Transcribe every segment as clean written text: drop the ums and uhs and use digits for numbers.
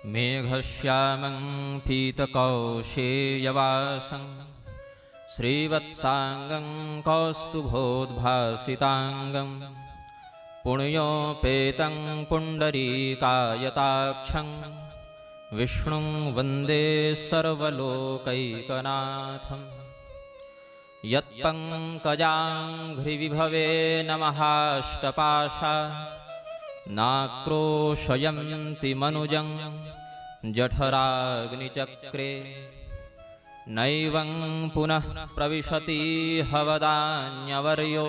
मेघश्यामं पीतकौशेयवासं श्रीवत्सांगं कौस्तुभोद्भासितांगं पुण्योपेतं पुण्डरीकायताक्षं विष्णुं वन्दे सर्वलोकैकनाथं। यत्पङ्कजाङ्घ्रिविभवे नमहाष्टपाशा नाक्रोशयन्ति मनुजं जठराग्निचक्रे। नैवं पुनः प्रविशति हवदान्यवर्यो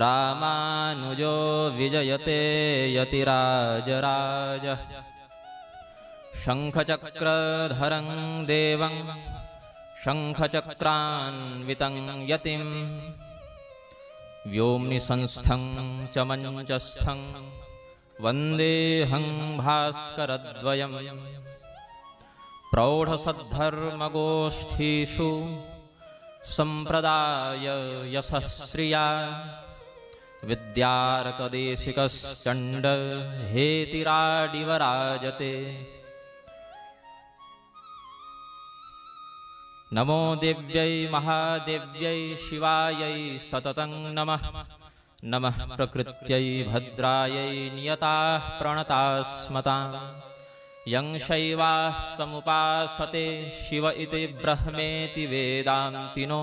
रामानुजो विजयते यतिराजराजः। शङ्खचक्रधरं देवं शङ्खचक्रान्वितं यतिं व्योम्नि संस्थं च मञ्चस्थं वन्देऽहं भास्करद्वयं। प्रौढसद्धर्मगोष्ठीषु सम्प्रदाय यशस्श्रिया विद्यार्कदेशिकश्चण्ड हेतिराडिवराजते। नमो देव्यै महादेव्यै शिवायै सततं नमः। नमः प्रकृत्यै भद्रायै नियताः प्रणतास्मतां। यं शैवाः समुपासते शिव इति ब्रह्मेति वेदान्तिनो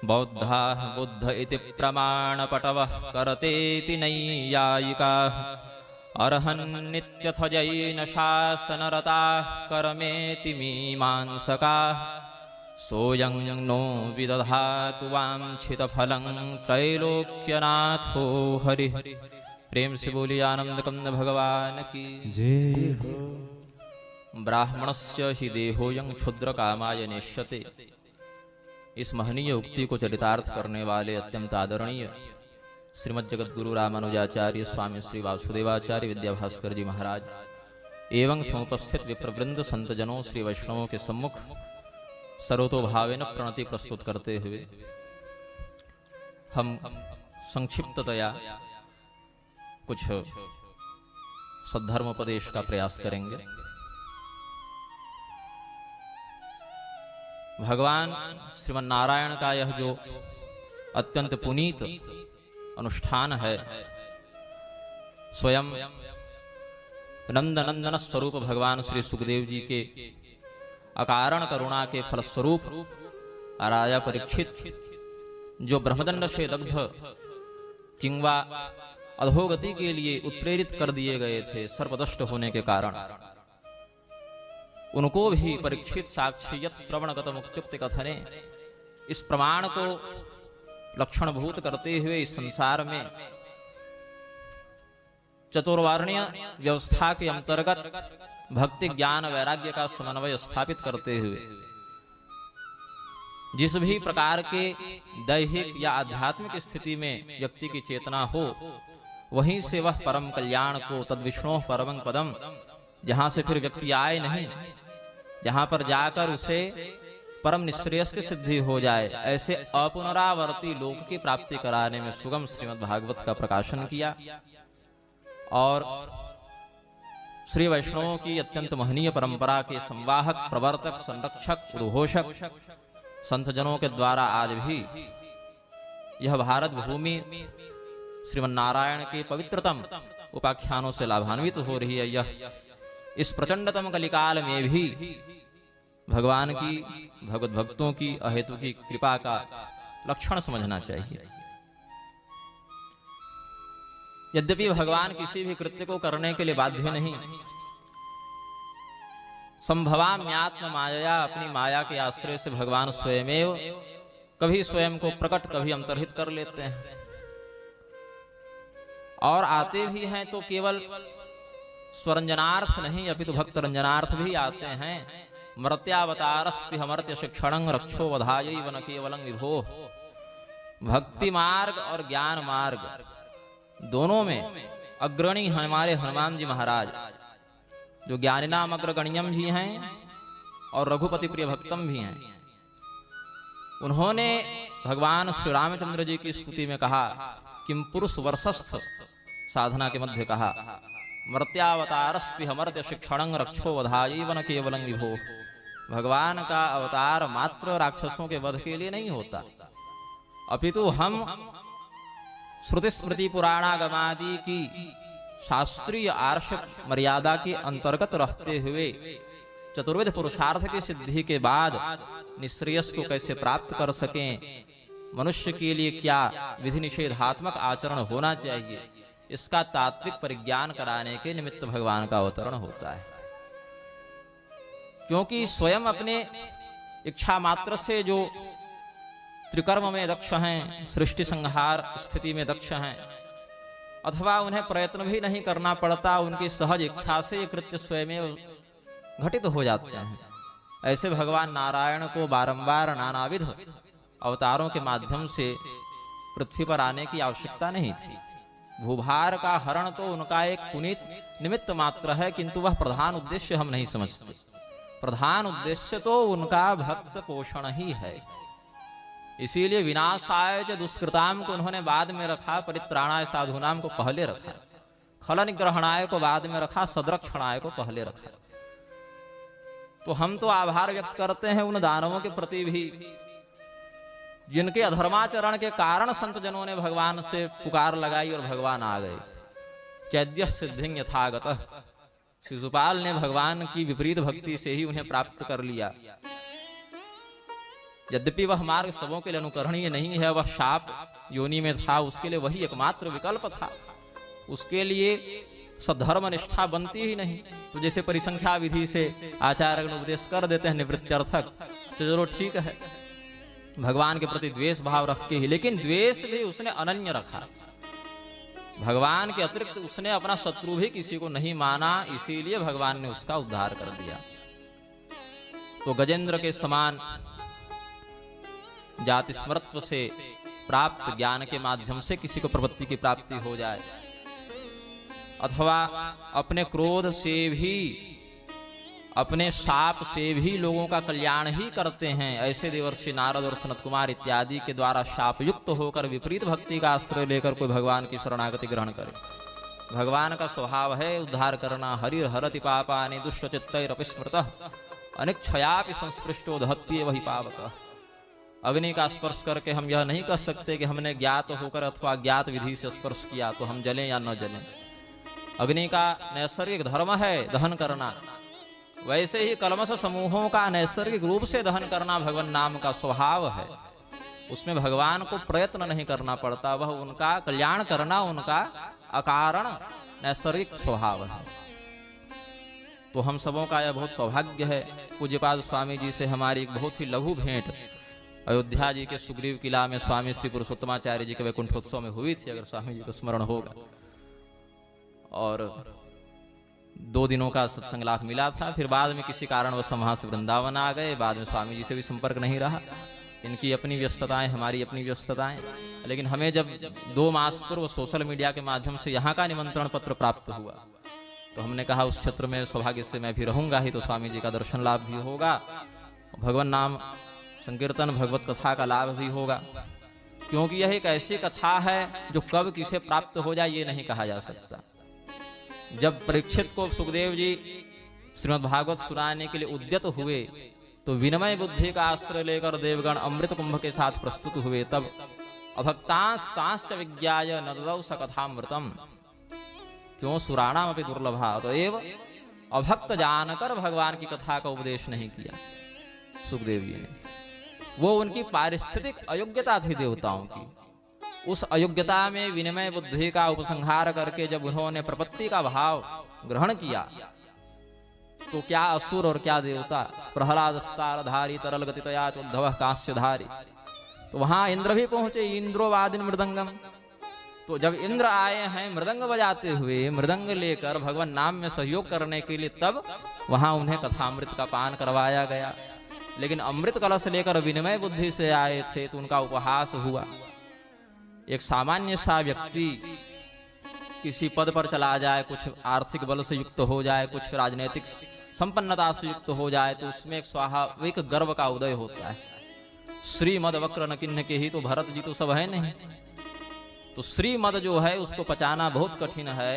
बौद्धाः बुद्ध इति प्रमाणपटवः करतेति नैयायिकाः। अर्हन्नित्यथ जैनशासनरताः करमेति मीमांसकाः। सोऽयं नो विदधातु वाञ्छितफलं त्रैलोक्यनाथो हरिः। प्रेम से बोलिए आनंदकंद भगवान की जय हो। ब्राह्मणस्य हि देहोऽयं क्षुद्रकामाय नेष्यते। इस महनीय उक्ति को चरितार्थ करने वाले अत्यंत आदरणीय श्रीमद् जगद्गुरु रामानुजाचार्य स्वामी श्री वासुदेवाचार्य विद्याभास्कर जी महाराज एवं समुपस्थित विप्रवृंद संतजनों श्री वैष्णवों के सम्मुख सर्वतोभावेन प्रणति प्रस्तुत करते हुए हम संक्षिप्ततया कुछ सद्धर्मोपदेश का प्रयास करेंगे। भगवान श्रीमन नारायण का यह जो अत्यंत पुनीत अनुष्ठान है, स्वयं नंदनंदन स्वरूप भगवान श्री सुखदेव जी के अकारण करुणा के फलस्वरूप राजा परीक्षित जो ब्रह्मदंड से दग्ध किंवा अधोगति के लिए उत्प्रेरित कर दिए गए थे सर्पदष्ट होने के कारण, उनको भी परीक्षित साक्षियत श्रवणगत मुक्त्युक्ति कथने इस प्रमाण को लक्षणभूत करते हुए इस संसार में चतुर्वर्णीय व्यवस्था के अंतर्गत भक्ति ज्ञान वैराग्य का समन्वय स्थापित करते हुए जिस भी प्रकार के दैहिक या आध्यात्मिक स्थिति में व्यक्ति की चेतना हो, वहीं से वह परम कल्याण को तद्विष्णोः परमं पदम, जहां से फिर व्यक्ति आए नहीं, जहां पर जाकर उसे परम निश्रेयस की सिद्धि हो जाए, ऐसे अपुनरावर्ती लोक की प्राप्ति कराने में सुगम श्रीमद् भागवत का प्रकाशन किया और श्री वैष्णवों की अत्यंत महनीय परंपरा के संवाहक, प्रवर्तक, संरक्षक, उद्घोषक संतजनों के द्वारा आज भी यह भारत भूमि श्रीमन्नारायण के पवित्रतम उपाख्यानों से लाभान्वित हो रही है। यह इस प्रचंडतम कलिकाल में भी भगवान की, भगवत भक्तों की अहेतु की कृपा का लक्षण समझना चाहिए। यद्यपि भगवान किसी भी कृत्य को करने के लिए बाध्य नहीं, संभवाम्यात्म माया, अपनी माया के आश्रय से भगवान स्वयमेव कभी स्वयं को प्रकट, कभी अंतर्हित कर लेते हैं और आते भी हैं तो केवल स्वरंजनार्थ नहीं अपितु भक्त रंजनार्थ भी आते हैं। मर्त्यावतारस्ति हमर्त्य शिक्षणं रक्षो वधायै वन केवलं विभो। भक्ति मार्ग और ज्ञान मार्ग दोनों में अग्रणी हमारे हनुमान जी महाराज, जो ज्ञानिनाम अग्रगण्यम भी हैं और रघुपति प्रिय भक्तम भी हैं। उन्होंने भगवान श्री रामचंद्र जी की स्तुति में कहा, किम पुरुष वर्षस्थ साधना के मध्य कहा मर्त्यावतारस्त्विहमर्त्य शिक्षणं रक्षो वधायैव न केवलं विभो। भगवान का अवतार मात्र राक्षसों के वध के लिए नहीं होता, अपितु हम श्रुति स्मृति पुराणागमादि की शास्त्रीय आर्षक मर्यादा के अंतर्गत रहते हुए चतुर्विध पुरुषार्थ की सिद्धि के बाद निश्रेयस को कैसे प्राप्त कर सकें, मनुष्य के लिए क्या विधि निषेधात्मक आचरण होना चाहिए, इसका तात्विक परिज्ञान कराने के निमित्त भगवान का अवतरण होता है। क्योंकि स्वयं अपने इच्छा मात्र से जो त्रिकर्म में दक्ष हैं, सृष्टि संहार स्थिति में दक्ष हैं, अथवा उन्हें प्रयत्न भी नहीं करना पड़ता, उनकी सहज इच्छा से ये कृत्य स्वयं घटित हो जाते हैं। ऐसे भगवान नारायण को बारंबार नानाविध अवतारों के माध्यम से पृथ्वी पर आने की आवश्यकता नहीं थी। भूभार का हरण तो उनका एक पुनीत निमित्त मात्र है, किंतु वह प्रधान उद्देश्य हम नहीं समझते। प्रधान उद्देश्य तो उनका भक्त पोषण ही है। इसीलिए विनाशाय च दुष्कृताम को उन्होंने बाद में रखा, परित्राणाय साधूनाम को पहले रखा, खल निग्रहणाय को बाद में रखा, सदरक्षणाय को पहले रखा। तो हम तो आभार व्यक्त करते हैं उन दानवों के प्रति भी जिनके अधर्माचरण के कारण संत जनों ने भगवान से पुकार लगाई और भगवान आ गए। चैद्य सिद्धिं यथागतः, शिशुपाल ने भगवान की विपरीत भक्ति से ही उन्हें प्राप्त कर लिया। यद्यपि वह मार्ग सबों के लिए अनुकरणीय नहीं है, वह शाप योनि में था, उसके लिए वही एकमात्र विकल्प था, उसके लिए सद्धर्म निष्ठा बनती ही नहीं। तो जैसे परिसंख्या विधि से आचार्य उपदेश कर देते हैं निवृत्त्यर्थक, तो चलो ठीक है, भगवान के प्रति द्वेष भाव रख के ही, लेकिन द्वेष भी उसने अनन्य रखा। भगवान के अतिरिक्त उसने अपना शत्रु भी किसी को नहीं माना, इसीलिए भगवान ने उसका उद्धार कर दिया। तो गजेंद्र के समान जाति स्मृत्व से प्राप्त ज्ञान के माध्यम से किसी को प्रवृत्ति की प्राप्ति हो जाए, अथवा अपने क्रोध से भी, अपने शाप से भी लोगों का कल्याण ही करते हैं, ऐसे देवर्षि नारद और सनत कुमार इत्यादि के द्वारा शाप युक्त होकर विपरीत भक्ति का आश्रय लेकर कोई भगवान की शरणागति ग्रहण करे। भगवान का स्वभाव है उद्धार करना। हरिर हरति पापानि दुष्ट चित्तैरपि स्मृतः अनिच्छयापि संस्पृष्टो दहत्येव वही पावकः। अग्नि का स्पर्श करके हम यह नहीं कह सकते कि हमने ज्ञात होकर अथवा ज्ञात विधि से स्पर्श किया तो हम जलें या न जलें। अग्नि का नैसर्गिक धर्म है दहन करना, वैसे ही कलमश समूहों का नैसर्गिक रूप से दहन करना भगवान नाम का स्वभाव है। उसमें भगवान को प्रयत्न नहीं करना पड़ता, वह उनका कल्याण करना उनका अकारण नैसर्गिक स्वभाव है। तो हम सबों का यह बहुत सौभाग्य है। पूज्यपाद स्वामी जी से हमारी एक बहुत ही लघु भेंट अयोध्या जी के सुग्रीव किला में स्वामी श्री पुरुषोत्तमाचार्य जी के वैकुंठोत्सव में हुई थी, अगर स्वामी जी को स्मरण होगा। और 2 दिनों का सत्संग लाभ मिला था। फिर बाद में किसी कारण वह वहां से वृंदावन आ गए, बाद में स्वामी जी से भी संपर्क नहीं रहा। इनकी अपनी व्यस्तताएं, हमारी अपनी व्यस्तताएं। लेकिन हमें जब 2 मास पूर्व सोशल मीडिया के माध्यम से यहाँ का निमंत्रण पत्र प्राप्त हुआ, तो हमने कहा उस क्षेत्र में सौभाग्य से मैं भी रहूंगा ही, तो स्वामी जी का दर्शन लाभ भी होगा, भगवान नाम संकीर्तन भगवत कथा का लाभ भी होगा। क्योंकि यह एक ऐसी कथा है जो कब किसे प्राप्त हो जाए ये नहीं कहा जा सकता। जब परीक्षित को सुखदेव जी श्रीमद् भागवत सुनाने के लिए उद्यत हुए, तो विनमय बुद्धि का आश्रय लेकर देवगण अमृत कुंभ के साथ प्रस्तुत हुए। तब अभक्तांश्च विज्ञाय न ददौ स कथामृतम क्यों सुराणाम अपि दुर्लभा। तो एव अभक्त जानकर भगवान की कथा का उपदेश नहीं किया सुखदेव जी ने। वो उनकी पारिस्थितिक अयोग्यता थी देवताओं की। उस अयोग्यता में विनमय बुद्धि का उपसंहार करके जब उन्होंने प्रपत्ति का भाव ग्रहण किया, तो क्या असुर और क्या देवता। प्रहलाद स्तारधारी तरल गतितया उद्धव कांस्यधारी। तो वहां इंद्र भी पहुंचे, इंद्रो वादिन मृदंगम। तो जब इंद्र आए हैं मृदंग बजाते हुए, मृदंग लेकर भगवान नाम में सहयोग करने के लिए, तब वहां उन्हें कथामृत का पान करवाया गया। लेकिन अमृत कलश लेकर विनमय बुद्धि से आए थे, तो उनका उपहास हुआ। एक सामान्य सा व्यक्ति किसी पद पर चला जाए, कुछ आर्थिक बल से युक्त हो जाए, कुछ राजनीतिक संपन्नता से युक्त हो जाए, तो उसमें एक स्वाभाविक गर्व का उदय होता है। श्रीमद वक्र न किन्ह के ही, तो भरत जी तो सब है नहीं। तो श्रीमद जो है उसको पचाना बहुत कठिन है।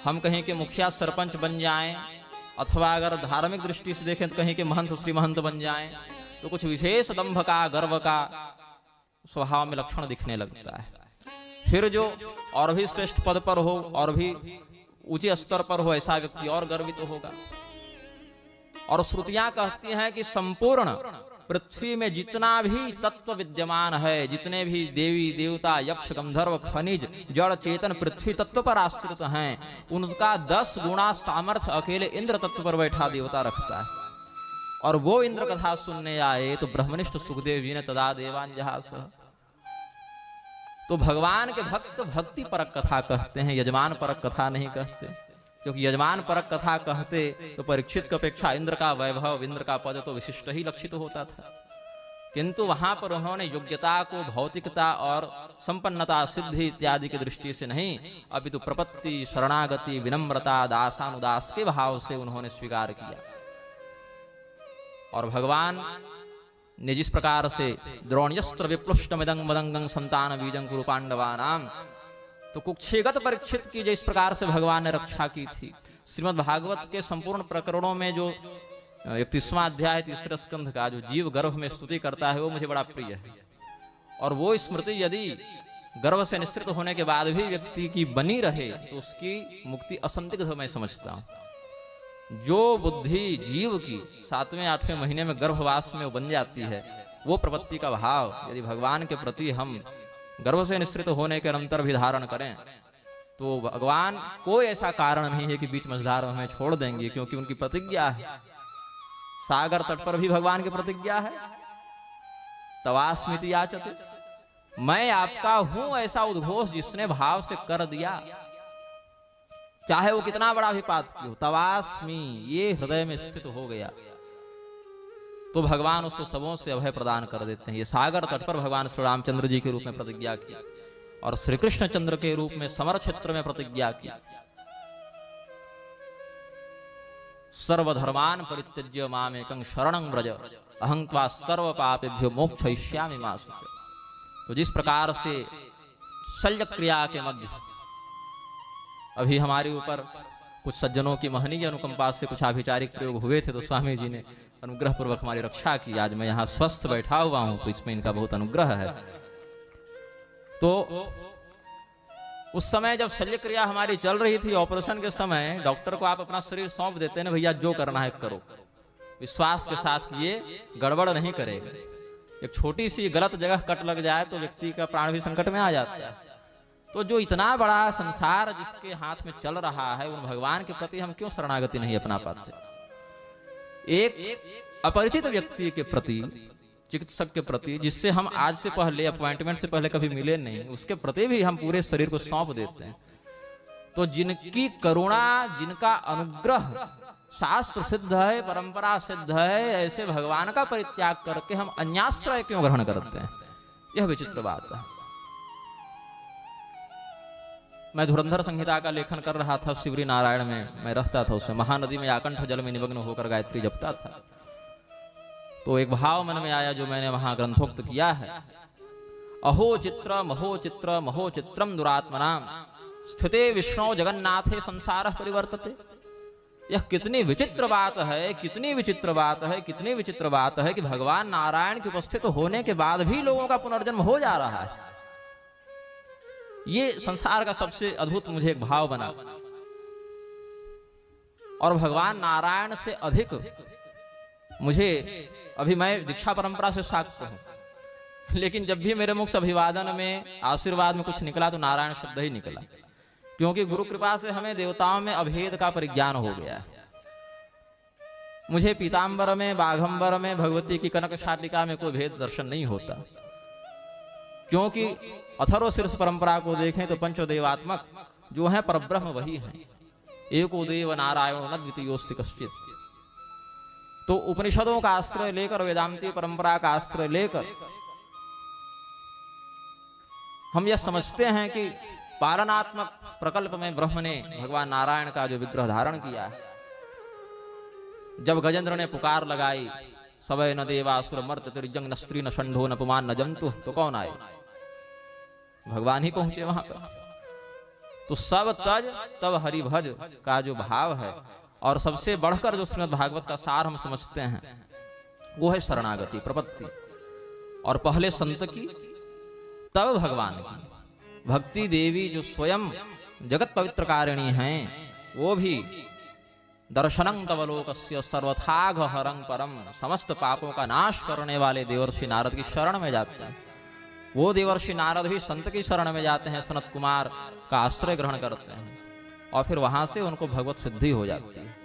हम कहीं के मुखिया सरपंच बन जाएं, अथवा अगर धार्मिक दृष्टि से देखें तो कहीं के महंत श्री महंत बन जाएं, तो कुछ विशेष दंभ का, गर्व का स्वभाव में लक्षण दिखने लगता है। फिर जो और भी श्रेष्ठ पद पर हो और भी ऊंचे स्तर पर हो, ऐसा व्यक्ति और गर्वित होगा। और श्रुतियां कहती हैं कि संपूर्ण पृथ्वी में जितना भी तत्व विद्यमान है, जितने भी देवी देवता, यक्ष, गंधर्व, खनिज, जड़, चेतन पृथ्वी तत्व पर आश्रित हैं, उनका 10 गुना सामर्थ्य अकेले इंद्र तत्व पर बैठा देवता रखता है। और वो इंद्र कथा सुनने आए तो ब्रह्मनिष्ठ सुखदेव जी ने तदा देवान जहास। तो भगवान के भक्त भक्ति परक कथा कहते हैं, यजमान परक कथा नहीं कहते। क्योंकि यजमान परक कथा कहते तो परीक्षित की अपेक्षा इंद्र का वैभव, इंद्र का पद तो विशिष्ट ही लक्षित होता था। किंतु वहां पर उन्होंने योग्यता को भौतिकता और संपन्नता, सिद्धि इत्यादि की दृष्टि से नहीं, अपितु प्रपत्ति, शरणागति, विनम्रता, दासानुदास के भाव से उन्होंने स्वीकार किया। और भगवान ने जिस प्रकार से द्रोण्यस्त्र विप्लुष्टमिदं मदंगं संतान बीजं कुरु पांडवानाम, तो कुक्षेगत परीक्षित की जिस प्रकार से भगवान ने रक्षा की थी। श्रीमद् भागवत के संपूर्ण प्रकरणों में जो 31वां अध्याय 3 स्कंध का जो जीव गर्भ में स्तुति करता है, वो मुझे बड़ा प्रिय है। और वो स्मृति यदि गर्भ से निश्चित होने के बाद भी व्यक्ति की बनी रहे तो उसकी मुक्ति असंदिग्ध मैं समझता हूँ। जो बुद्धि जीव की 7वें 8वें महीने में गर्भवास में बन जाती है, वो प्रपत्ति का भाव यदि भगवान के प्रति हम गर्भ से निश्चित होने के अनंतर भी धारण करें, तो भगवान कोई ऐसा कारण नहीं है कि बीच मझधार में हमें छोड़ देंगे, क्योंकि उनकी प्रतिज्ञा है। सागर तट पर भी भगवान की प्रतिज्ञा है, तवास्मिति याचते, मैं आपका हूं, ऐसा उद्घोष जिसने भाव से कर दिया, चाहे वो कितना बड़ा भी पातकी हो, तवास्मि ये हृदय में स्थित हो गया, तो भगवान उसको सबों से अभय प्रदान कर देते हैं। ये सागर तट पर भगवान श्री रामचंद्र जी के रूप में प्रतिज्ञा की, और श्री कृष्ण चंद्र के रूप में समर क्षेत्र में प्रतिज्ञा की, सर्वधर्मान परित्यज्य मामेकं शरणं व्रज अहं त्वा सर्व पापेभ्यो मोक्षयिष्यामि मा शुच। तो जिस प्रकार से शल्य क्रिया के मध्य अभी हमारे ऊपर कुछ सज्जनों की महनीय अनुकंपा से कुछ आभिचारिक प्रयोग हुए थे, तो स्वामी जी ने अनुग्रह पूर्वक हमारी रक्षा की। आज मैं यहाँ स्वस्थ बैठा हुआ हूं, तो इसमें इनका बहुत अनुग्रह है। तो उस समय जब शल्य क्रिया हमारी चल रही थी, ऑपरेशन के समय डॉक्टर को आप अपना शरीर सौंप देते हैं ना, भैया जो करना है करो, विश्वास के साथ ये गड़बड़ नहीं करेगा। एक छोटी सी गलत जगह कट लग जाए तो व्यक्ति का प्राण भी संकट में आ जाता है। तो जो इतना बड़ा संसार जिसके हाथ में चल रहा है, उन भगवान के प्रति हम क्यों शरणागति नहीं अपना पाते? एक अपरिचित व्यक्ति के प्रति, चिकित्सक के प्रति, जिससे हम आज से पहले अपॉइंटमेंट से पहले कभी मिले नहीं, उसके प्रति भी हम पूरे शरीर को सौंप देते हैं। तो जिनकी करुणा, जिनका अनुग्रह शास्त्र सिद्ध है, परंपरा सिद्ध है, ऐसे भगवान का परित्याग करके हम अन्याश्रय क्यों ग्रहण करते हैं? यह विचित्र बात है। मैं धुरंधर संहिता का लेखन कर रहा था, शिवरी नारायण में मैं रहता था। उसमें महानदी में आकंठ जल में निमग्न होकर गायत्री जपता था। तो एक भाव मन में आया जो मैंने वहां ग्रंथोक्त किया है। अहो चित्र महो चित्र महो चित्रम दुरात्मनाम स्थिते विष्णु जगन्नाथे संसार परिवर्तते। यह कितनी विचित्र बात है, कितनी विचित्र बात है, कितनी विचित्र बात है कि भगवान नारायण के उपस्थित होने के बाद भी लोगों का पुनर्जन्म हो जा रहा है। ये संसार का सबसे अद्भुत मुझे एक भाव बना। और भगवान नारायण से अधिक मुझे, अभी मैं दीक्षा परंपरा से साक्ष्य हूं, लेकिन जब भी मेरे मुख से अभिवादन में, आशीर्वाद में कुछ निकला तो नारायण शब्द ही निकला, क्योंकि गुरु कृपा से हमें देवताओं में अभेद का परिज्ञान हो गया है। मुझे पीतांबर में, बाघंबर में, भगवती की कनक शाटिका में कोई भेद दर्शन नहीं होता, क्योंकि अथर्व शीर्ष परंपरा को देखें तो पंचदेवात्मक जो है परब्रह्म वही है, एको देव नारायण न द्वितीयोस्ति कश्चित्। तो उपनिषदों का आश्रय लेकर, वेदांती परंपरा का आश्रय लेकर हम यह समझते हैं कि पालनात्मक प्रकल्प में ब्रह्म ने भगवान नारायण का जो विग्रह धारण किया है। जब गजेंद्र ने पुकार लगाई, सवै न देवासुर मर्त तिर्जंग न स्त्री न षंढो न पुमान न जंतु, तो कौन आए? भगवान ही पहुंचे वहां पर। तो सब तज तब हरि भज का जो भाव है, और सबसे बढ़कर जो श्रीमद् भागवत का सार हम समझते हैं वो है शरणागति, प्रपत्ति। और पहले संत की तब भगवान की। भक्ति देवी जो स्वयं जगत पवित्रकारिणी हैं, वो भी दर्शनं तव लोकस्य सर्वथाघ हरं परम, समस्त पापों का नाश करने वाले देवर्षि नारद की शरण में जाते हैं। वो देवर्षि नारद भी संत की शरण में जाते हैं, सनत कुमार का आश्रय ग्रहण करते हैं, और फिर वहां से उनको भगवत सिद्धि हो जाती है।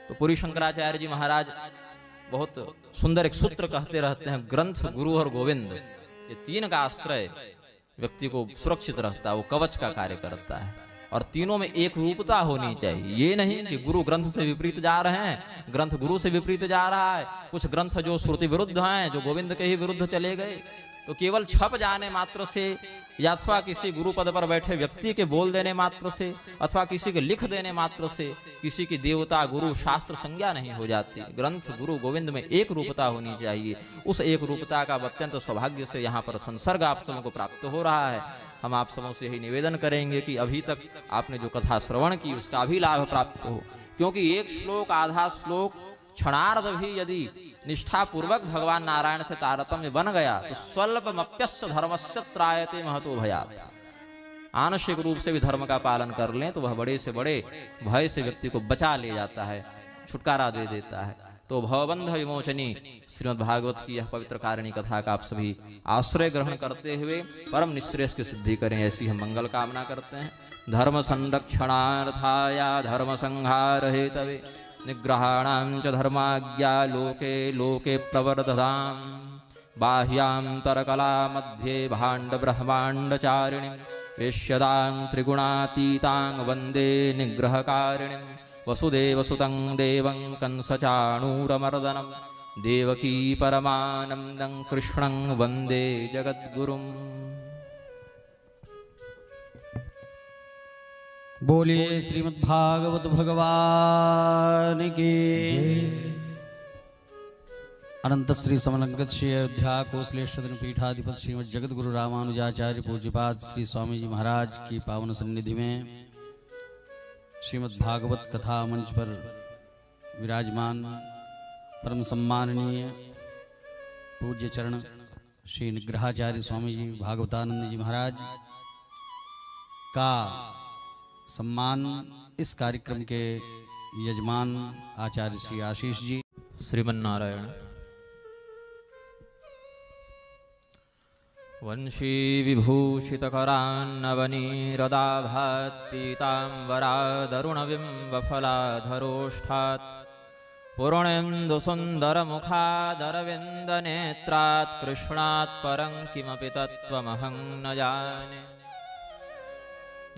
तो पुरी शंकराचार्य जी महाराज बहुत सुंदर एक सूत्र कहते रहते हैं, ग्रंथ, गुरु और गोविंद, ये तीन का आश्रय व्यक्ति को सुरक्षित रखता है, वो कवच का कार्य करता है। और तीनों में एक रूपता होनी चाहिए। ये नहीं कि गुरु ग्रंथ से विपरीत जा रहे हैं, ग्रंथ गुरु से विपरीत जा रहा है, कुछ ग्रंथ जो श्रुति विरुद्ध हैं, जो गोविंद के ही विरुद्ध चले गए, तो केवल छप जाने मात्र से या अथवा किसी गुरु पद पर बैठे व्यक्ति के बोल देने मात्र से अथवा किसी के लिख देने मात्र से किसी की देवता गुरु शास्त्र संज्ञा नहीं हो जाती। ग्रंथ गुरु गोविंद में एक रूपता होनी चाहिए। उस एक रूपता का अत्यंत सौभाग्य से यहाँ पर संसर्ग आप सबों को प्राप्त हो रहा है। हम आप सबों से यही निवेदन करेंगे कि अभी तक आपने जो कथा श्रवण की उसका भी लाभ प्राप्त हो, क्योंकि एक श्लोक आधा श्लोक क्षणार्ध भी यदि निष्ठापूर्वक भगवान नारायण से तारतम्य बन गया तो स्वल्पमप्यस्य धर्मस्य त्रायते महतो भयात्। आंशिक रूप से भी धर्म का पालन कर लें तो वह बड़े से बड़े भय से व्यक्ति को बचा ले जाता है, छुटकारा दे देता है। तो भवबंध विमोचनी श्रीमद् भागवत की यह पवित्र कारिणी कथा का आप सभी आश्रय ग्रहण करते हुए परम निश्रेष की सिद्धि करें, ऐसी हम मंगल कामना करते हैं। धर्म संरक्षणार्थाया धर्म संहार हेतवे निग्रहाणां च धर्माज्ञा लोके लोके प्रवर्धतां बाह्यांतरकला मध्ये भाण्ड ब्रह्माण्डचारिणीं वेश्यदां त्रिगुणातीतां वन्दे निग्रहकारिणीं वसुदेवसुतं देवं कंसचाणूरमर्दनं देवकी परमानन्दं कृष्णं वन्दे जगद्गुरुम्। बोलिए श्रीमद् भागवत भगवान की। अनंत श्री समलंकृत श्री अयोध्या कोसलेश्वर पीठाधिपति श्रीमद् जगत गुरु रामानुजाचार्य पूज्यपाद श्री स्वामी जी महाराज की पावन सन्निधि में श्रीमद् भागवत कथा मंच पर विराजमान परम सम्माननीय पूज्य चरण श्री निग्रहाचार्य स्वामी जी भागवतानंद जी महाराज का सम्मान इस कार्यक्रम के यजमान आचार्य श्री आशीष जी। श्रीमन्नारायण। वंशी विभूषितकरान्नवनीरदाभात् पीताम्बरादरुणबिम्बफलाधरोष्ठात् पूर्णेन्दुसुन्दरमुखादरविन्दनेत्रात् कृष्णात् परं किमपि तत्त्वमहं न जाने।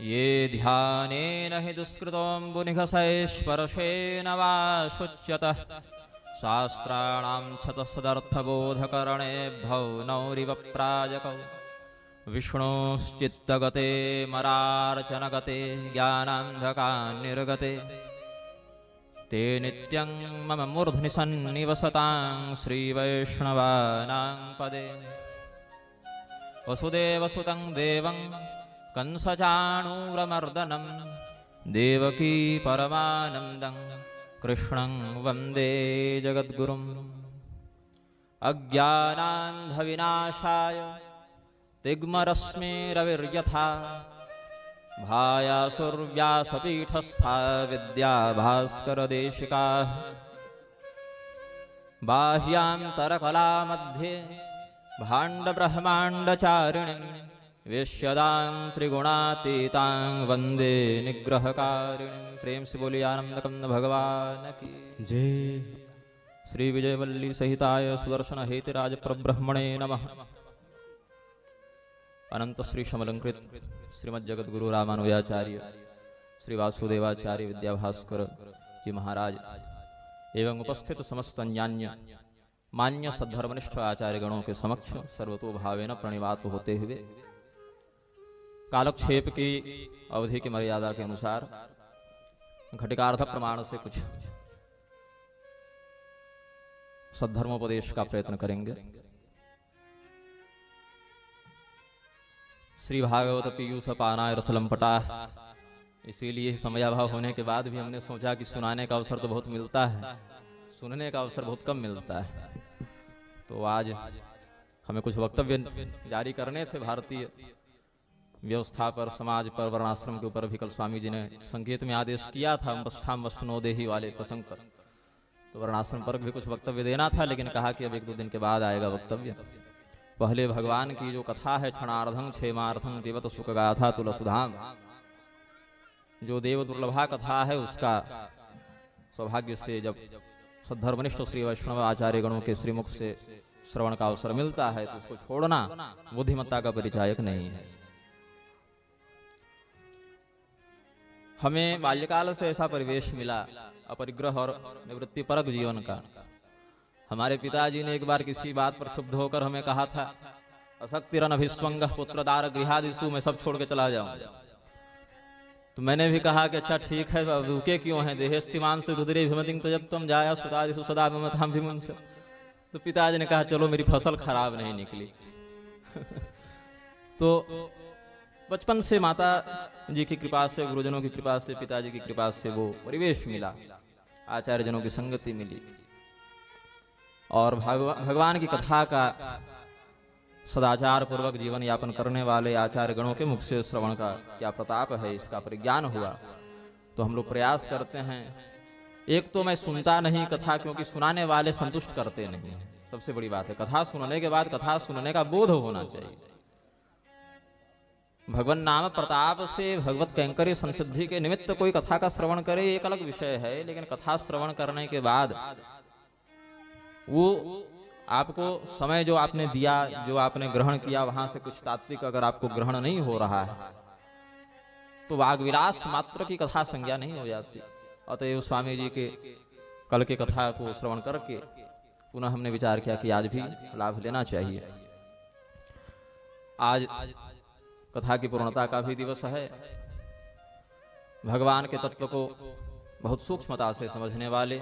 ये ध्यानेन हि दुष्कृतोऽम्बुनिघसैस्पर्शेन वा शुच्यतः शास्त्राणां छतसदर्थबोधकरणेभ्यो नौरिव प्राजकौ विष्णोश्चित्तगते मरार्चनगते ज्ञानान्धकान्निर्गते ते नित्यं मम मूर्ध्नि सन्निवसतां श्रीवैष्णवानां पदे। वसुदेवसुतं देवं कंसचाणूरमर्दनं देवकी परमानन्दं कृष्णं वन्दे जगद्गुरुम्। अज्ञानान्धविनाशाय तिग्मरश्मिरविर्यथा भायासुर्व्यासपीठस्था विद्याभास्करदेशिकाः बाह्यान्तरकलामध्ये भाण्डब्रह्माण्डचारिणीं वेश्यदां त्रिगुणातीतां वन्दे निग्रहकारिणीं। प्रेम से बोलिए आनंद कंद भगवान की जय। श्री विजयवल्ली सहिताय सुदर्शन हेतिराज परब्रह्मणे नमः। अनंत श्री समलंकृत श्रीमद् जगत गुरु रामानुजाचार्य श्री वासुदेवाचार्य विद्याभास्कर जी महाराज एवं उपस्थित समस्त अन्यान्य मान्य सद्धर्मनिष्ठ आचार्य गणों के समक्ष सर्वतो भावेन प्रणिवात होते हुए कालक्षेप की अवधि की मर्यादा के अनुसार घटिकार्थ प्रमाण से कुछ सद्धर्मोपदेश का प्रयत्न करेंगे। श्री भागवत पीयूष पानाय रसलम पटा। इसीलिए समयाभाव होने के बाद भी हमने सोचा कि सुनाने का अवसर तो बहुत मिलता है, सुनने का अवसर बहुत कम मिलता है। तो आज हमें कुछ वक्तव्य जारी करने थे भारतीय व्यवस्था पर, समाज पर, वर्णाश्रम के ऊपर भी कल स्वामी जी ने संकेत में आदेश किया था वष्ठाम वष्टनोदेही वाले प्रसंग पर। तो वर्णाश्रम पर भी कुछ वक्तव्य देना था, लेकिन कहा कि अब 1-2 दिन के बाद आएगा वक्तव्य। पहले भगवान की जो कथा है क्षणार्धं क्षेमार्थं देवत सुख गाथा तुलसुधाम, जो देव दुर्लभा कथा है, उसका सौभाग्य से जब सद्धर्मनिष्ठ श्री वैष्णव आचार्य गणों के श्रीमुख से श्रवण का अवसर मिलता है तो उसको छोड़ना बुद्धिमत्ता का परिचायक नहीं है। हमें बाल्यकाल से ऐसा परिवेश मिला अपरिग्रह और निवृत्ति परक जीवन का। हमारे पिताजी ने एक बार किसी बात पर क्षुब्ध होकर हमें कहा था, असक्तिरन अभिस्वंगः पुत्रदार गृहादिषु, मैं सब छोड़ के चला जाऊं। तो मैंने भी कहा कि अच्छा ठीक है, रुके क्यों हैं, देहेस्तिमान से रुद्रे विमतिं तजत्वम जाया सुतादिषु सदा ममतां विमुंच। तो पिताजी ने कहा चलो मेरी फसल खराब नहीं निकली। तो बचपन से माता जी की कृपा से, गुरुजनों की कृपा से, पिताजी की कृपा से वो परिवेश मिला, आचार्य जनों की संगति मिली और भगवान की कथा का सदाचार पूर्वक जीवन यापन करने वाले आचार्य गणों के मुख से श्रवण का क्या प्रताप है, इसका परिज्ञान हुआ। तो हम लोग प्रयास करते हैं। एक तो मैं सुनता नहीं कथा, क्योंकि सुनाने वाले संतुष्ट करते नहीं, सबसे बड़ी बात है। कथा सुनने के बाद कथा सुनने का बोध होना चाहिए। भगवान नाम प्रताप से भगवत कैंकर्य संसिद्धि के निमित्त कोई कथा का श्रवण करे एक अलग विषय है, लेकिन कथा श्रवण करने के बाद वो आपको समय जो आपने दिया, जो आपने ग्रहण किया, वहां से कुछ तात्विक अगर आपको ग्रहण नहीं हो रहा है तो वाग्विलास मात्र की कथा संज्ञा नहीं हो जाती। अतएव स्वामी जी के कल के कथा को श्रवण करके पुनः हमने विचार किया कि आज भी लाभ लेना चाहिए। आज कथा की पूर्णता का भी दिवस है। भगवान के तत्व को बहुत सूक्ष्मता से समझने वाले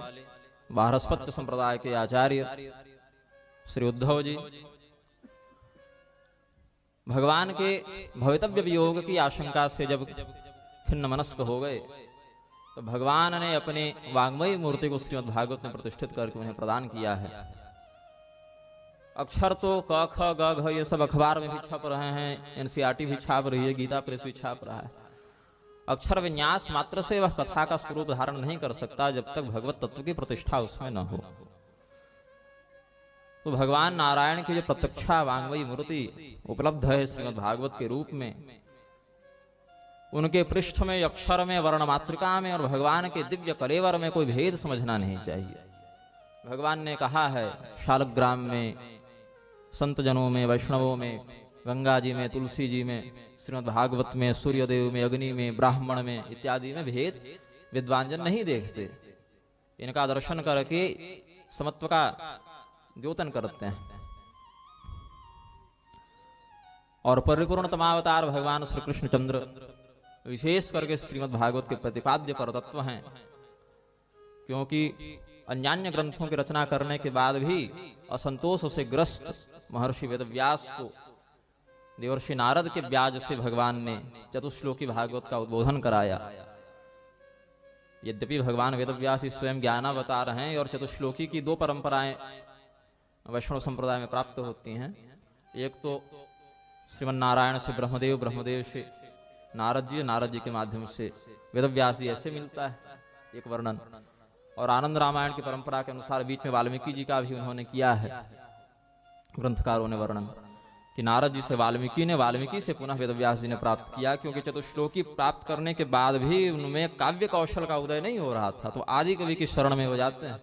बारहस्पत्य संप्रदाय के आचार्य श्री उद्धव जी भगवान के भवितव्य वियोग की आशंका से जब खिन्न मनस्क हो गए तो भगवान ने अपने वाङ्मयी मूर्ति को श्रीमद् भागवत में प्रतिष्ठित करके उन्हें प्रदान किया है। अक्षर तो क ख ग घ ये सब अखबार में भी छप रहे हैं, एनसीईआरटी भी छाप रही है, गीता प्रेस भी छाप रहा है। अक्षर विन्यास मात्र से वह कथा का स्वरूप धारण नहीं कर सकता जब तक भगवत तत्व की प्रतिष्ठा उसमें न हो। तो भगवान नारायण की जो प्रत्यक्षा वाङ्मयी मूर्ति उपलब्ध है श्रीमद् भागवत के रूप में, उनके पृष्ठ में, अक्षर में, वर्ण मातृका में और भगवान के दिव्य कलेवर में कोई भेद समझना नहीं चाहिए। भगवान ने कहा है शालग्राम में, संत जनों में, वैष्णवों में, गंगा जी में, तुलसी जी में, श्रीमद् भागवत में, सूर्यदेव में, अग्नि में, ब्राह्मण में इत्यादि में भेद विद्वानजन नहीं देखते। इनका दर्शन करके समत्व का द्योतन करते हैं। और परिपूर्ण तमावतार भगवान श्री कृष्णचंद्र विशेष करके श्रीमद् भागवत के प्रतिपाद्य परतत्व हैं, क्योंकि अन्यान्य ग्रंथों की रचना करने के बाद भी असंतोष से ग्रस्त महर्षि वेदव्यास को देवर्षि नारद के ब्याज से भगवान ने चतुश्लोकी भागवत का उद्बोधन कराया। यद्यपि भगवान वेदव्यास स्वयं ज्ञानावतार हैं और चतुश्लोकी की 2 परंपराएं वैष्णव संप्रदाय में प्राप्त होती हैं। एक तो श्रीमन नारायण से ब्रह्मदेव, ब्रह्मदेव से नारद जी के माध्यम से वेदव्यास जी, ऐसे मिलता है एक वर्णन। और आनंद रामायण की परंपरा के अनुसार बीच में वाल्मीकि जी का भी उन्होंने किया है, ग्रंथकारों ने वर्णन कि नारद जी से वाल्मीकि ने, वाल्मीकि से पुनः वेदव्यास जी ने प्राप्त किया, क्योंकि चतुश्लोकी प्राप्त करने के बाद भी उनमें काव्य कौशल का उदय नहीं हो रहा था। तो आदि कवि की शरण में हो जाते हैं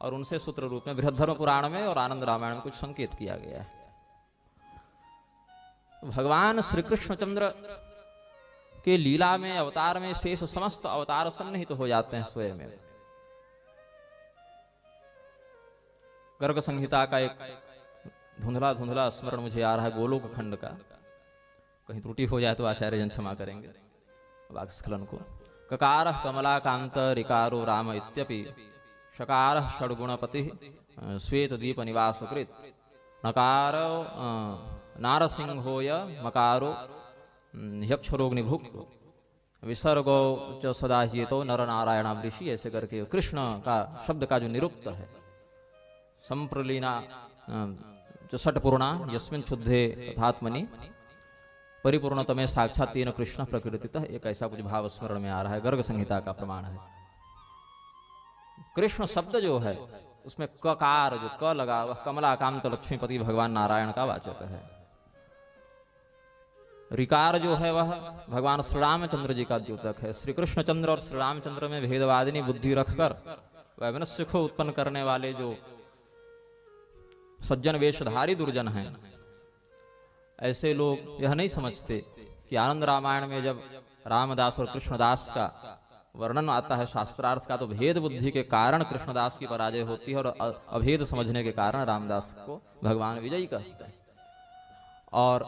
और उनसे सूत्र रूप में बृहद्धर्म पुराण में और आनंद रामायण में कुछ संकेत किया गया है। भगवान श्री कृष्णचंद्र के लीला में, अवतार में शेष समस्त अवतार सन्निहित हो जाते हैं स्वयं में। गर्ग संहिता का एक धुंधला धुंधला स्मरण मुझे आ रहा है गोलोक खंड का, कहीं त्रुटि हो जाए तो आचार्य जन क्षमा करेंगे वाक्स्खलन को। ककार कमलाकांत रिकारो राम इत्यपि शकार षड्गुणपति श्वेत दीप निवास कृत नकारो नारसिंहोय मकारो यक्ष रोग निभुक विसर्गो च सदा ही तो नर नारायण ऋषि, ऐसे करके कृष्ण का शब्द का जो निरुक्त है, संप्रलीना जो सटपूर्णा यस्मिन् शुद्धे तथात्मनि परिपूर्णतमे साक्षात तेन कृष्ण प्रकृतितः, एक ऐसा कुछ भाव स्मरण में आ रहा है, गर्ग संहिता का प्रमाण है। कृष्ण शब्द जो है उसमें ककार जो क लगा वह कमलाकांत लक्ष्मीपति भगवान नारायण का वाचक है। ऋकार जो है वह भगवान श्री रामचंद्र जी का द्योतक है। श्री कृष्णचंद्र और श्री रामचंद्र में भेदवादिनी बुद्धि रखकर वैमनस्य को उत्पन्न करने वाले जो सज्जन वेशधारी दुर्जन हैं, ऐसे लोग यह नहीं समझते कि आनंद रामायण में जब रामदास और कृष्णदास का वर्णन आता है शास्त्रार्थ का, तो भेद बुद्धि के कारण कृष्णदास की पराजय होती है और अभेद समझने के कारण रामदास को भगवान विजयी कहते हैं। और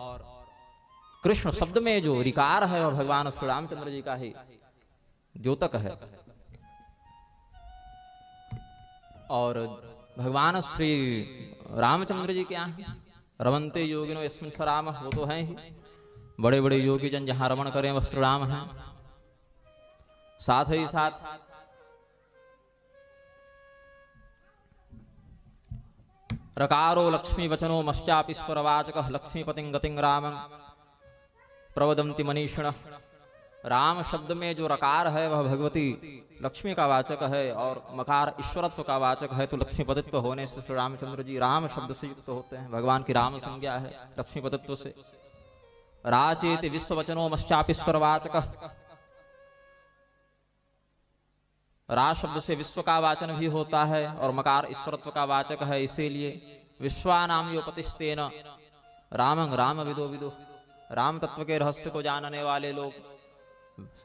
कृष्ण शब्द में जो ऋकार है वह भगवान श्री रामचंद्र जी का ही द्योतक है। और भगवान श्री रामचंद्र जी क्या हैं? रमन्ते योगिनो यस्मिन् स राम, वो तो हैं ही। बड़े बड़े योगी जन जहां रमण करें वह श्री राम हैं। साथ ही साथ रकारो लक्ष्मी वचनो मश्चापीश्वरवाचकः लक्ष्मीपतिं गतिं रामं प्रवदन्ति मनीषिणः। राम शब्द में जो रकार है वह भगवती लक्ष्मी का वाचक है और मकार ईश्वरत्व का वाचक है, तो लक्ष्मीपतित्व होने से श्री रामचंद्र जी राम शब्द से युक्त होते हैं। भगवान की राम संज्ञा है लक्ष्मीपतित्व से। राचेति विश्ववचनो मश्चापीश्वरवाचकः, रा शब्द से विश्व का वाचन भी होता है और मकार ईश्वरत्व का वाचक है, इसीलिए विश्वानाम योपतिस्तेन रामं राम विदो विदु, राम तत्व के रहस्य को जानने वाले लोग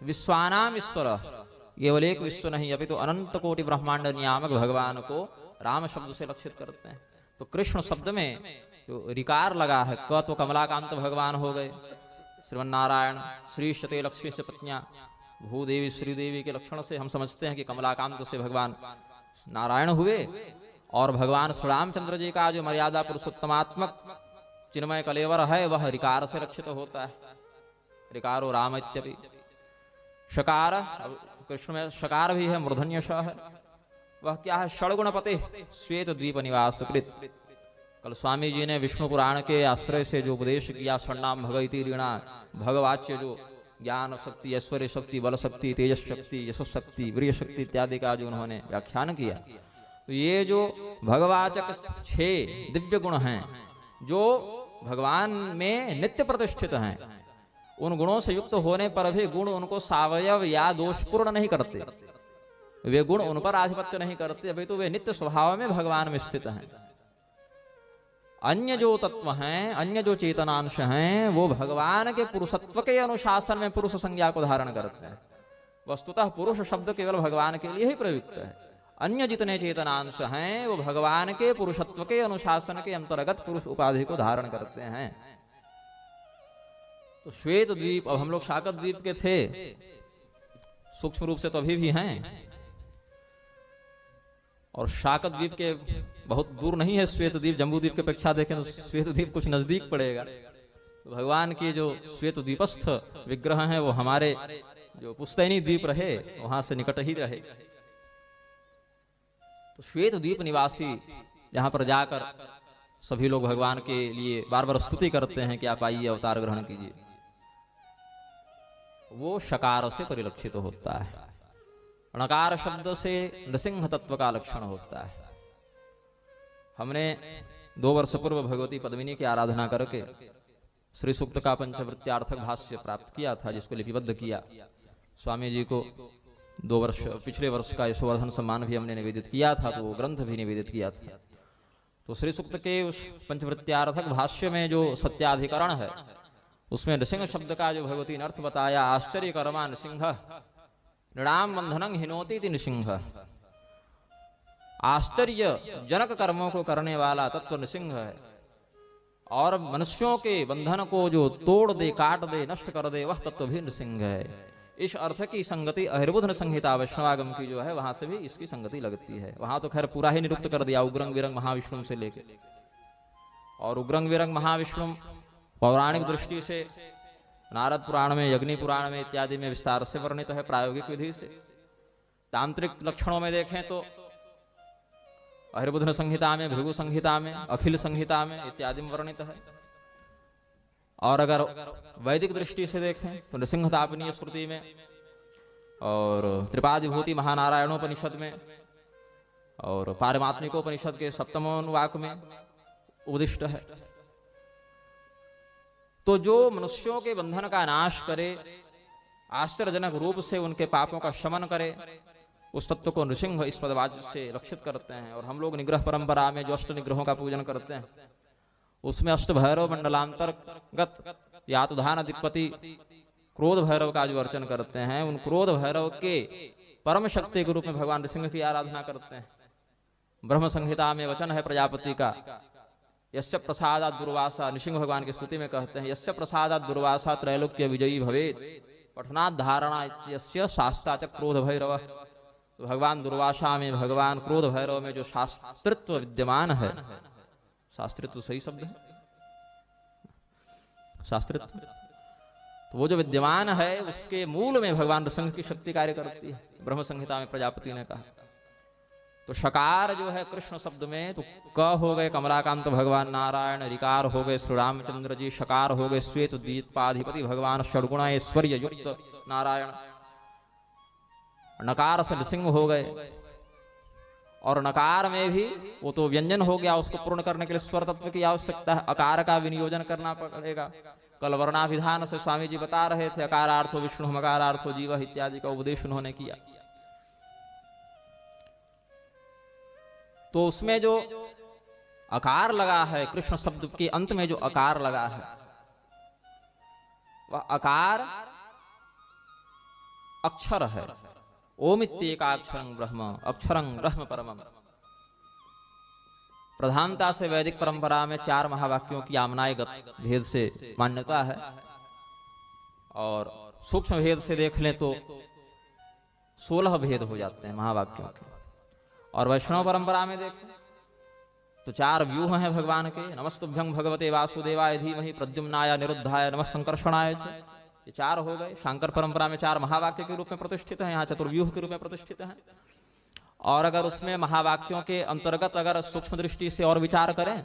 विश्वानाम ईश्वर, केवल एक विश्व नहीं अभी तो अनंत कोटि ब्रह्मांड नियामक भगवान को राम शब्द से लक्षित करते हैं। तो कृष्ण शब्द में जो ऋकार लगा है, क तो कमलाकांत भगवान हो गए, श्रीमन्नारायण श्रीशते लक्ष्मी से पत्नियां भूदेवी श्रीदेवी के लक्षण से हम समझते हैं कि कमलाकांत से भगवान नारायण हुए। और भगवान श्री रामचंद्र जी का जो मर्यादा पुरुषोत्तमात्मक चिन्मय कलेवर है वह ऋकार से लक्षित होता है। ऋकारो राम इत्यपि। शकार, कृष्ण में शकार भी है, मूर्धन्य श है। वह क्या है? षड्गुणपते श्वेत द्वीप निवास कृत। कल स्वामी जी ने विष्णु पुराण के आश्रय से जो उपदेश किया, षण्णाम भगवती ऋणा, भगवाच्य जो ज्ञान शक्ति, ऐश्वर्य शक्ति, बल शक्ति, तेजस शक्ति, यश शक्ति, वीर्य शक्ति इत्यादि का जो उन्होंने व्याख्यान किया, तो ये जो भगवाचक 6 दिव्य गुण हैं जो भगवान में नित्य प्रतिष्ठित हैं, उन गुणों से युक्त होने पर भी गुण उनको सावयव या दोषपूर्ण नहीं करते, वे गुण उन पर आधिपत्य नहीं करते, अभी तो वे नित्य स्वभाव में भगवान में स्थित हैं। अन्य जो तत्व हैं, अन्य जो चेतनांश हैं, वो भगवान के पुरुषत्व के अनुशासन में पुरुष संज्ञा को धारण करते हैं। वस्तुतः पुरुष शब्द केवल भगवान के लिए ही प्रयुक्त है। अन्य जितने चेतनांश हैं वो भगवान के पुरुषत्व के अनुशासन के अंतर्गत पुरुष उपाधि को धारण करते हैं। तो श्वेत द्वीप, अब हम लोग शाकत द्वीप के थे, सूक्ष्म रूप से तो अभी भी हैं, और शाकत द्वीप के बहुत दूर नहीं है श्वेत द्वीप। जम्बू द्वीप की अपेक्षा देखें तो श्वेत द्वीप कुछ नजदीक पड़ेगा। तो भगवान के जो श्वेत द्वीपस्थ विग्रह हैं वो हमारे जो पुस्तैनी द्वीप रहे वहां से निकट ही रहे। तो श्वेत द्वीप निवासी जहां पर जाकर सभी लोग भगवान के लिए बार बार स्तुति करते हैं कि आप आइए अवतार ग्रहण कीजिए, वो शकार से परिलक्षित होता है। णकार शब्द से नृसिंह तत्व का लक्षण होता है। हमने 2 वर्ष पूर्व भगवती पद्मिनी की आराधना करके श्री सूक्त का पंचवृत्त्यार्थक भाष्य प्राप्त किया था, जिसको लिपिबद्ध किया। स्वामी जी को 2 वर्ष पिछले वर्ष का यशोवर्धन सम्मान भी हमने निवेदित किया था, तो वो ग्रंथ भी निवेदित किया था। तो श्री सूक्त के उस पंचवृत्त्यार्थक भाष्य में जो सत्याधिकरण है उसमें नृसिंह शब्द का जो भगवती ने अर्थ बताया, आश्चर्य कर्मा नृसिंह नृणाम बंधनं हिनोति नृसिंह। आश्चर्य जनक कर्मों को करने वाला तत्व नृसिंह है, और मनुष्यों के बंधन को जो तोड़ दे, काट दे, नष्ट कर दे, वह तत्व भी नृसिंह है। इस अर्थ की संगति अहिर्बुध संहिता वैष्णवागम की जो है वहां से भी इसकी संगति लगती है। वहां तो खैर पूरा ही निरुक्त कर दिया उग्रंग विरंग महाविष्णु से लेके, और उग्रंग विरंग महाविष्णु पौराणिक दृष्टि से नारद पुराण में, अग्नि पुराण में इत्यादि में विस्तार से वर्णित है प्रायोगिक विधि से। तांत्रिक लक्षणों में देखें तो हरिबुधन संहिता में, भृगु संहिता में, अखिल संहिता में इत्यादि में वर्णित है। और अगर वैदिक दृष्टि से देखें तो नृसिंहतापनीय श्रुति में और त्रिपादिभूति महानारायणोपनिषद में और पारमात्मिकोपनिषद के सप्तमोनुवाक में उदिष्ट है। तो जो मनुष्यों के बंधन का नाश करे, आश्चर्यजनक रूप से उनके पापों का शमन करे, उस तत्व को नृसिंह इस पदवाच्य से लक्षित करते हैं। और हम लोग निग्रह परंपरा में जो अष्ट निग्रहों का पूजन करते हैं, उसमें अष्ट भैरव मंडलांतर्गत यातुधान अधिपति क्रोध भैरव का जो अर्चन करते हैं, उन क्रोध भैरव के परम शक्ति के रूप में भगवान नृसिंह की आराधना करते हैं। ब्रह्म संहिता में वचन है प्रजापति का, यस्य प्रसादात् दुर्वासा, नृसिंह भगवान की स्तुति में कहते हैं, यस्य प्रसादात् दुर्वासा त्रैलोक्य विजयी भवेत् पठनात् धारणा यस्य शास्त्रा च क्रोध भैरव। तो भगवान दुर्वासा में, भगवान क्रोध भैरव में जो शास्त्रित्व विद्यमान है, शास्त्रित्व सही शब्द है, शास्त्रित्व, तो वो जो विद्यमान है उसके मूल में भगवान नृसिंह की शक्ति कार्य करती है। ब्रह्म संहिता में प्रजापति ने कहा। तो शकार जो है कृष्ण शब्द में, तो क हो गए कमलाकांत भगवान नारायण, ऋकार हो गए श्री रामचंद्र जी, शकार हो गए श्वेत द्वीपाधिपति भगवान षड्गुण ऐश्वर्य युक्त नारायण, नकार से नृसिंह हो गए। और नकार में भी वो तो व्यंजन हो गया, उसको पूर्ण करने के लिए स्वर तत्व की आवश्यकता है, अकार का विनियोजन करना पड़ेगा। कल वर्णाभिधान से स्वामी जी बता रहे थे, अकारार्थो विष्णु मकारार्थो जीव इत्यादि का उपदेश उन्होंने किया। तो उसमें जो अकार लगा है, कृष्ण शब्द के अंत में जो अकार लगा है, वह अकार अक्षर है। ओमित्येकाक्षरं ब्रह्म, अक्षरं ब्रह्म परमम्। प्रधानता से वैदिक परंपरा में 4 महावाक्यों की आमनायगत भेद से मान्यता है, और सूक्ष्म भेद से देख लें तो 16 भेद हो जाते हैं महावाक्यों के। और वैष्णव परंपरा में देखें तो 4 व्यूह हैं भगवान के, नमस्तुभ्यं भगवते वासुदेवाय धीमहि प्रद्युम्नाय निरुद्धाय नमः संकर्षणाय। ये 4 हो गए। शांकर परंपरा में 4 महावाक्य के रूप में प्रतिष्ठित है, यहाँ चतुर्व्यूह के रूप में प्रतिष्ठित है। और अगर उसमें महावाक्यों के अंतर्गत अगर सूक्ष्म दृष्टि से और विचार करें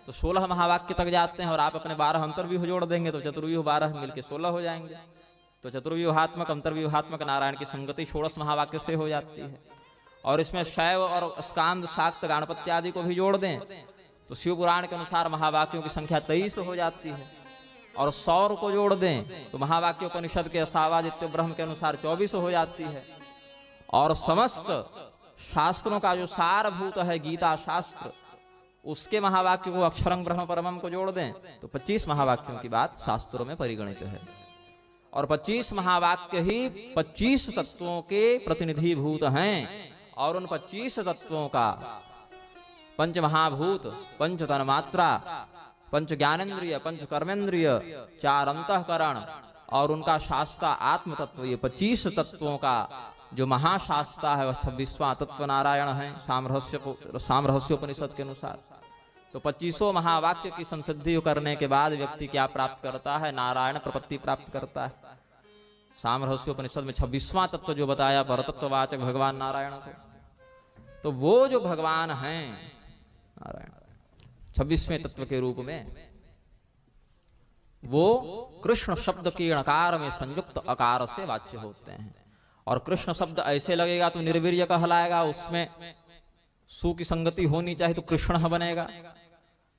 तो 16 महावाक्य तक जाते हैं, और आप अपने 12 अंतर्व्यूह जोड़ देंगे तो चतुर्व्यूह 12 मिलके 16 हो जाएंगे। तो चतुर्व्यूहात्मक अंतर्व्यूहात्मक नारायण की संगति 16 महावाक्य से हो जाती है। और इसमें शैव और स्कांद शाक्त गणपत्य आदि को भी जोड़ दें तो शिव पुराण के अनुसार महावाक्यों की संख्या 23 हो जाती है। और सौर को जोड़ दें तो महावाक्योपनिषद के असावादित्य ब्रह्म के अनुसार 24 हो जाती है। और समस्त शास्त्रों का जो सारभूत है गीता शास्त्र, उसके महावाक्य को अक्षरं ब्रह्म परमम् को जोड़ दें तो 25 महावाक्यों की बात शास्त्रों में परिगणित है। और 25 महावाक्य ही 25 तत्वों के प्रतिनिधिभूत हैं। और उन 25 तत्वों का पंच महाभूत, पंच तन्मात्रा, पंच ज्ञानेन्द्रिय, पंच कर्मेंद्रिय, 4 अंतःकरण और उनका शास्त्रा आत्म तत्व, ये 25 तत्वों का जो महाशास्त्रा है वह 26वां तत्व नारायण है सामरहस्योपनिषद के अनुसार। तो 25 महावाक्य की संसिद्धि करने के बाद व्यक्ति क्या प्राप्त करता है? नारायण प्रपत्ति प्राप्त करता है। सामरहस्योपनिषद में 26वां तत्व जो बताया परतत्ववाचक भगवान नारायण को, तो वो जो भगवान हैं नारायण 26वें तत्व के रूप में, वो कृष्ण शब्द के णकार में संयुक्त अकार से वाच्य होते हैं। और कृष्ण शब्द ऐसे लगेगा तो निर्वीर्य कहलाएगा, उसमें सु की संगति होनी चाहिए तो कृष्ण बनेगा।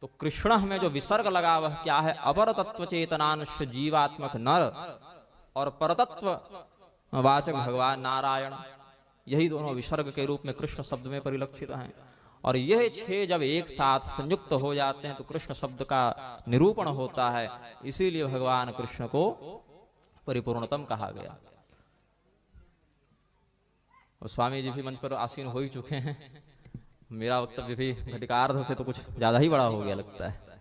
तो कृष्ण में जो विसर्ग लगा वह क्या है? अपर तत्व चेतनांश जीवात्मक नर और परतत्व वाचक भगवान नारायण, यही दोनों विसर्ग के रूप में कृष्ण शब्द में परिलक्षित हैं। और यह 6 जब एक साथ संयुक्त हो जाते हैं तो कृष्ण शब्द का निरूपण होता है। इसीलिए भगवान कृष्ण को परिपूर्णतम कहा गया। और स्वामी जी भी मंच पर आसीन हो ही चुके हैं, मेरा वक्तव्य भी घटिकार्ध से तो कुछ ज्यादा ही बड़ा हो गया लगता है।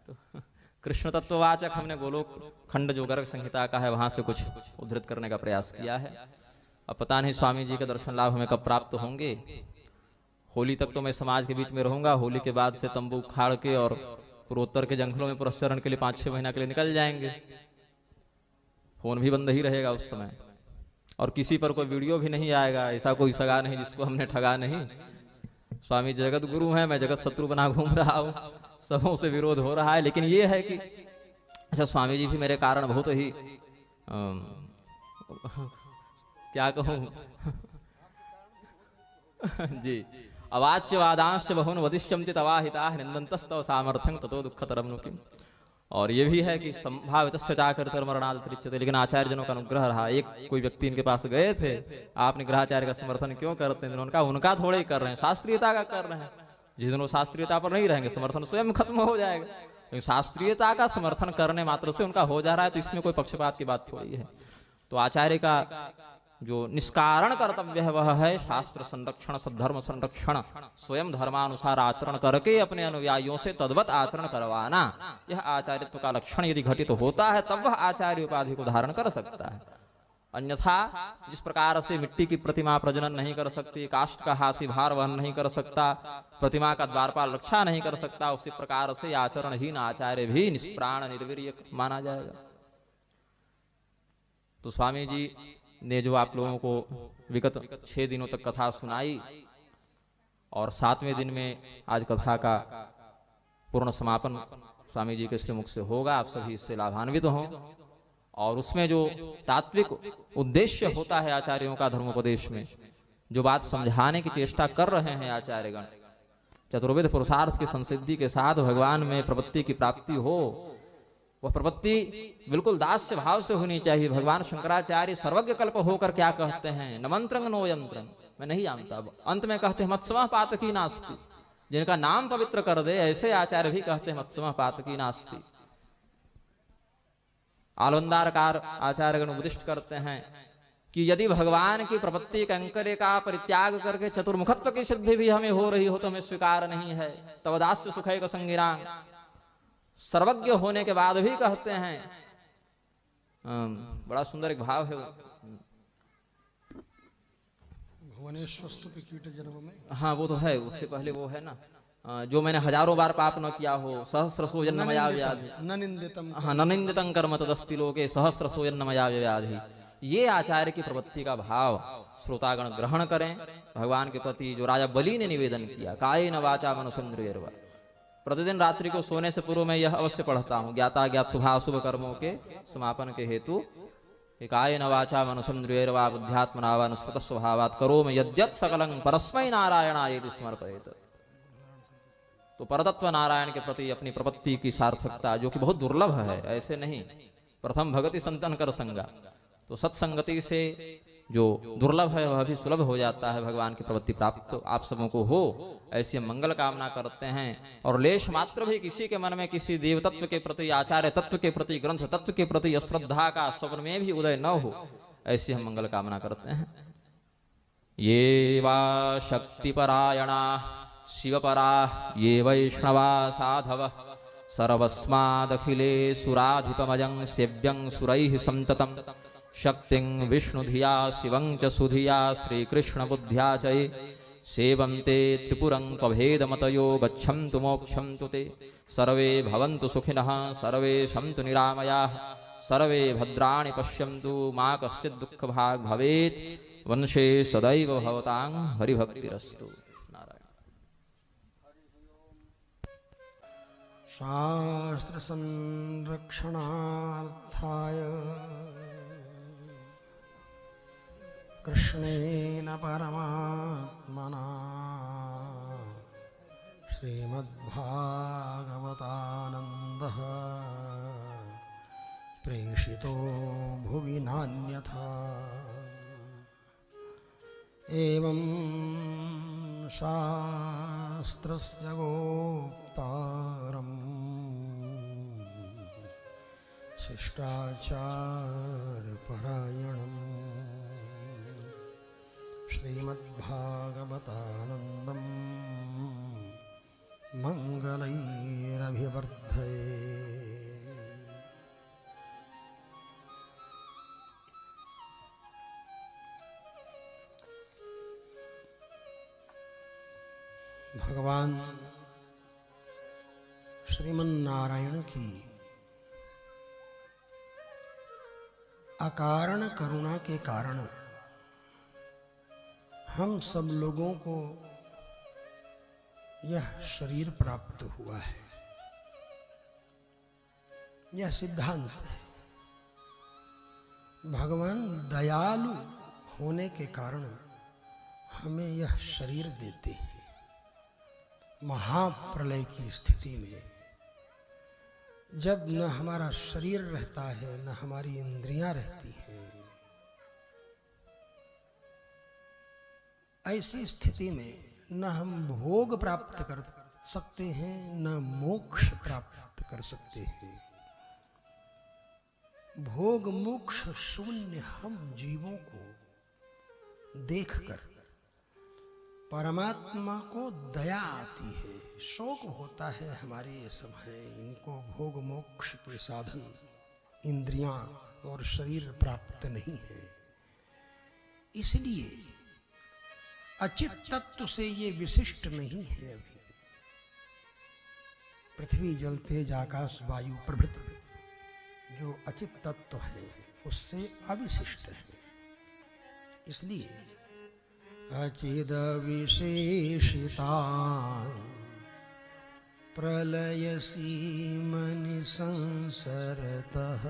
तो कृष्ण तत्ववाचक हमने गोलोक खंड जो गर्ग संहिता का है वहां से कुछ उद्धृत करने का प्रयास किया है। अब पता नहीं स्वामी जी के दर्शन लाभ हमें कब प्राप्त होंगे। होली तक तो मैं समाज के बीच में रहूंगा, होली के बाद से तंबू उखाड़ के और पूर्वोत्तर के जंगलों में पुरस्चरण के लिए 5-6 महीना के लिए निकल जाएंगे। फोन भी बंद ही रहेगा उस समय, और किसी पर कोई वीडियो भी नहीं आएगा। ऐसा कोई सगा नहीं जिसको हमने ठगा नहीं। स्वामी जगत गुरु हैं, मैं जगत शत्रु बना घूम रहा हूँ, सबों से विरोध हो रहा है। लेकिन ये है कि अच्छा, स्वामी जी भी मेरे कारण बहुत ही क्या कहूँ जी, अवाच्य वादांश बहुन वदिष्यम चित अवाहिता निंदन्तस्तव सामर्थ्यं ततो दुःखतरम नु किम। और ये भी है कि संभावितस्य चाकर्तर मरणाद तृच्यते, लेकिन आचार्य जनों का अनुग्रह रहा। एक कोई व्यक्ति इनके पास गए थे, आपने ग्रहाचार्य का समर्थन क्यों करते हैं? उनका थोड़े ही कर रहे हैं, शास्त्रीयता का कर रहे हैं। जिस दिन वो शास्त्रीयता पर नहीं रहेंगे, समर्थन स्वयं खत्म हो जाएगा। लेकिन शास्त्रीयता का समर्थन करने मात्र से उनका हो जा रहा है, तो इसमें कोई पक्षपात की बात थोड़ी है। तो आचार्य का जो निष्कारण कर्तव्य है वह है शास्त्र संरक्षण, सद्धर्म संरक्षण, स्वयं धर्मानुसार आचरण करके अपने अनुयायियों से तद्वत आचरण करवाना। यह आचार्यत्व का लक्षण यदि घटित होता है तब वह आचार्य उपाधि को धारण कर सकता है। अन्यथा जिस प्रकार से मिट्टी की प्रतिमा प्रजनन नहीं कर सकती, काष्ठ का हाथी भार वहन नहीं कर सकता, प्रतिमा का द्वारपाल रक्षा नहीं कर सकता, उसी प्रकार से आचरणहीन आचार्य भी निष्प्राण निर्वीर्य माना जाएगा। तो स्वामी जी ने जो आप लोगों को विगत 6 दिनों तक कथा सुनाई, और 7वें दिन में आज कथा का पूर्ण समापन स्वामी जी के श्रीमुख से होगा। आप सभी इससे लाभान्वित हों। और उसमें जो तात्विक उद्देश्य होता है आचार्यों का धर्मोपदेश में, जो बात समझाने की चेष्टा कर रहे हैं आचार्यगण, चतुर्विध पुरुषार्थ की संसिद्धि के साथ भगवान में प्रपत्ति की प्राप्ति हो, वह प्रपत्ति बिल्कुल दास्य भाव से होनी चाहिए। भगवान शंकराचार्य सर्वज्ञ कल्प होकर क्या कहते हैं? न मंत्रं नो यंत्रं, मैं नहीं जानता। अंत में कहते हैं मत्स्मः पातकी नास्ति, जिनका नाम पवित्र कर दे ऐसे आचार्य भी कहते हैं मत्स्मः पातकी नास्ति। आलवंदारकार आचार्यगण उपदिष्ट करते हैं कि यदि भगवान की प्रपत्ति कंकरे का परित्याग करके चतुर्मुखत्व की सिद्धि भी हमें हो रही हो तो हमें स्वीकार नहीं है। तब दास्य सुखैक संगिराम, सर्वज्ञ होने के बाद भी कहते हैं, बड़ा सुंदर एक भाव है हाँ वो तो है, उससे पहले वो है ना, जो मैंने हजारों बार पाप न किया हो, सहस्रसो जन्मया व्याधि, हाँ न निंदितं कर्म तदस्ति लोके सहस्रसो जन्मया व्याधि। ये आचार्य की प्रवृत्ति का भाव श्रोतागण ग्रहण करें। भगवान के प्रति जो राजा बलि ने निवेदन किया, कायेन वाचा मनसेन्द्रियर्वा, प्रतिदिन रात्रि को सोने से पूर्व मैं यह अवश्य पढ़ता हूँ, ज्ञाता ज्ञात शुभाशुभ कर्मों के समापन के हेतु, कायेन वाचा मनसेन्द्रियर्वा बुद्ध्यात्मना वा अनुस्मृत स्वभावात् करोमि यद्यत् सकलं परस्मै नारायणायेति समर्पयेत्। तो परतत्व नारायण के प्रति अपनी प्रपत्ति की सार्थकता, जो कि बहुत दुर्लभ है, ऐसे नहीं, प्रथम भगति संतन कर संगा, तो सत्संगति से जो दुर्लभ है वह भी सुलभ हो जाता है। भगवान की प्रवृत्ति प्राप्त तो आप सबों को हो, ऐसी मंगल कामना करते हैं। और लेश मात्र भी किसी के मन में किसी देव तत्व के प्रति, आचार्य तत्व के प्रति, ग्रंथ तत्व के प्रति अश्रद्धा का स्वप्न में भी उदय न हो, ऐसी हम मंगल कामना करते हैं। ये वा शक्तिपरायणा शिवपरा ये वैष्णवा साधव सर्वस्मादखिले सुराधिपमयं सेव्यं सुरैः संततम् शक्तिं विष्णुधिया शिवं च सुधिया श्रीकृष्ण बुद्ध्या च सेवन्ते त्रिपुरं त्वभेदमतयो गच्छन्तु मोक्षं तु ते सर्वे भवन्तु सुखिनः सर्वे सन्तु निरामयाः सर्वे भद्राणि पश्यन्तु मा कश्चित् दुःखभाग् भवेत् वंशे सदैव भवतां हरिभक्तिरस्तु। शास्त्र संरक्षणार्थाय कृष्णेन परमात्मना श्रीमद्भागवतानन्दः प्रेषितो भुवि नान्यथा। एवं शास्त्रस्य गोप्तारम् शिष्टाचारपरायणम् श्रीमद्भागवतानन्दं मङ्गलैरभिवर्धये। भगवान श्रीमन्नारायण की अकारण करुणा के कारण हम सब लोगों को यह शरीर प्राप्त हुआ है। यह सिद्धांत है। भगवान दयालु होने के कारण हमें यह शरीर देते हैं। महाप्रलय की स्थिति में जब न हमारा शरीर रहता है न हमारी इंद्रियां रहती हैं, ऐसी स्थिति में न हम भोग प्राप्त कर सकते हैं न मोक्ष प्राप्त कर सकते हैं। भोग मोक्ष शून्य हम जीवों को देखकर परमात्मा को दया आती है, शोक होता है हमारे ये समय इनको भोग मोक्ष के साधन इंद्रियां और शरीर प्राप्त नहीं है। इसलिए अचित तत्व से ये विशिष्ट नहीं है। अभी पृथ्वी जल तेज आकाश वायु प्रभृति जो अचित तत्व है उससे अविशिष्ट है। इसलिए अचिद विशेषितान् प्रलय सीमनि संसरतः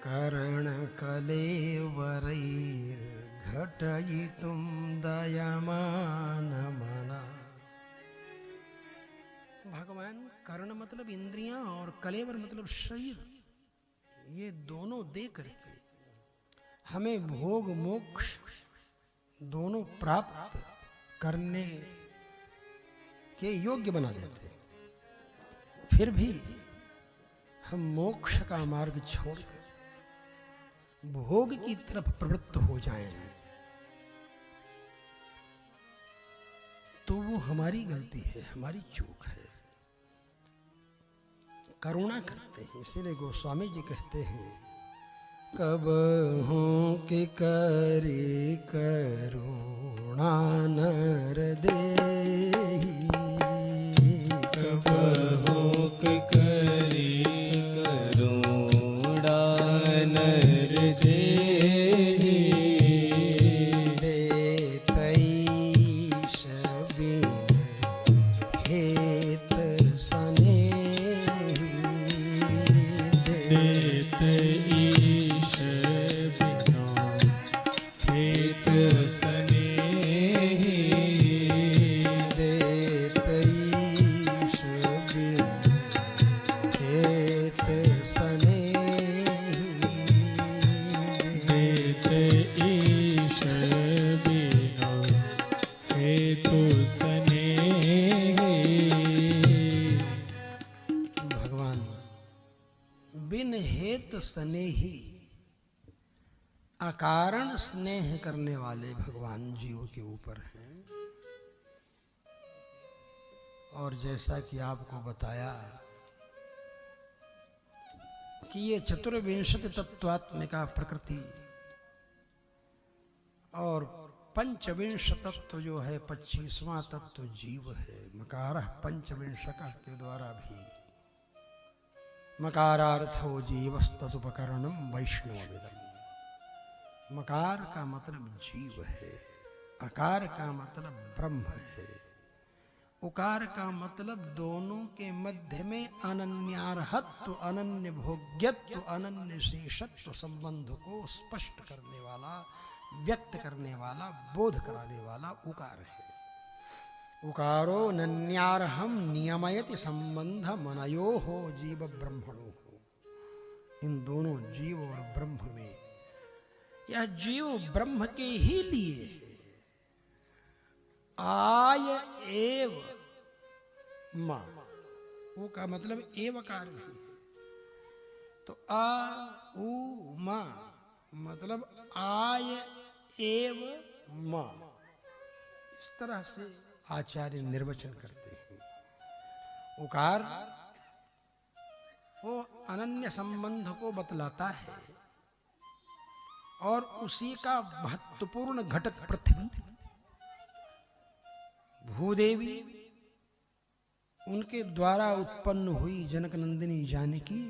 करण कलेवरैर्घटयितुं दयमान मना। भगवान कर्ण मतलब इंद्रियां और कलेवर मतलब शरीर, ये दोनों दे करके हमें भोग मोक्ष दोनों प्राप्त करने के योग्य बना देते हैं। फिर भी हम मोक्ष का मार्ग छोड़कर भोग की तरफ प्रवृत्त हो जाएं तो वो हमारी गलती है, हमारी चूक है। करुणा करते हैं, इसीलिए गोस्वामी जी कहते हैं कब हूँ कि करे करुणा नर देहि, कब हूँ कि करे करुणा नर देहि, देतईश बिन हेत सनेहि, देत ईश बिना हेत सनेहि, देतईश बिन हेत सनेहि, देत ईश बिना हेतु सनेहि। भगवान बिन हेत स्नेही अकारण स्नेह करने वाले भगवान जीव के ऊपर हैं। और जैसा कि आपको बताया कि ये चतुर्विंशति तत्वात्मिका प्रकृति और पंचविंश तत्व जो है 25वां तत्व जीव है। मकारः पंचविंशक के द्वारा भी मकारार्थो जीवस्तदुपकरणम वैष्णवविदम्। मकार का मतलब जीव है, अकार का मतलब ब्रह्म है, उकार का मतलब दोनों के मध्य में अनन्यार्हत्व, अनन्य भोग्यत्व, अनन्य शेषत्व संबंध को स्पष्ट करने वाला, व्यक्त करने वाला, बोध कराने वाला उकार है। उकारो नन्यार्हम नियमयति संबंध मनयो हो जीव ब्रह्मणो हो। इन दोनों जीव और ब्रह्म में, यह जीव ब्रह्म के ही लिए है। आय एव मां, वो का मतलब एवकार नहीं। तो आ उ मां मतलब आय एव मां, इस तरह से आचार्य निर्वचन करते हैं। उकार वो अनन्य संबंध को बतलाता है और उसी का महत्वपूर्ण घटक पृथ्वी, भूदेवी, उनके द्वारा उत्पन्न हुई जनक नंदिनी जानकी,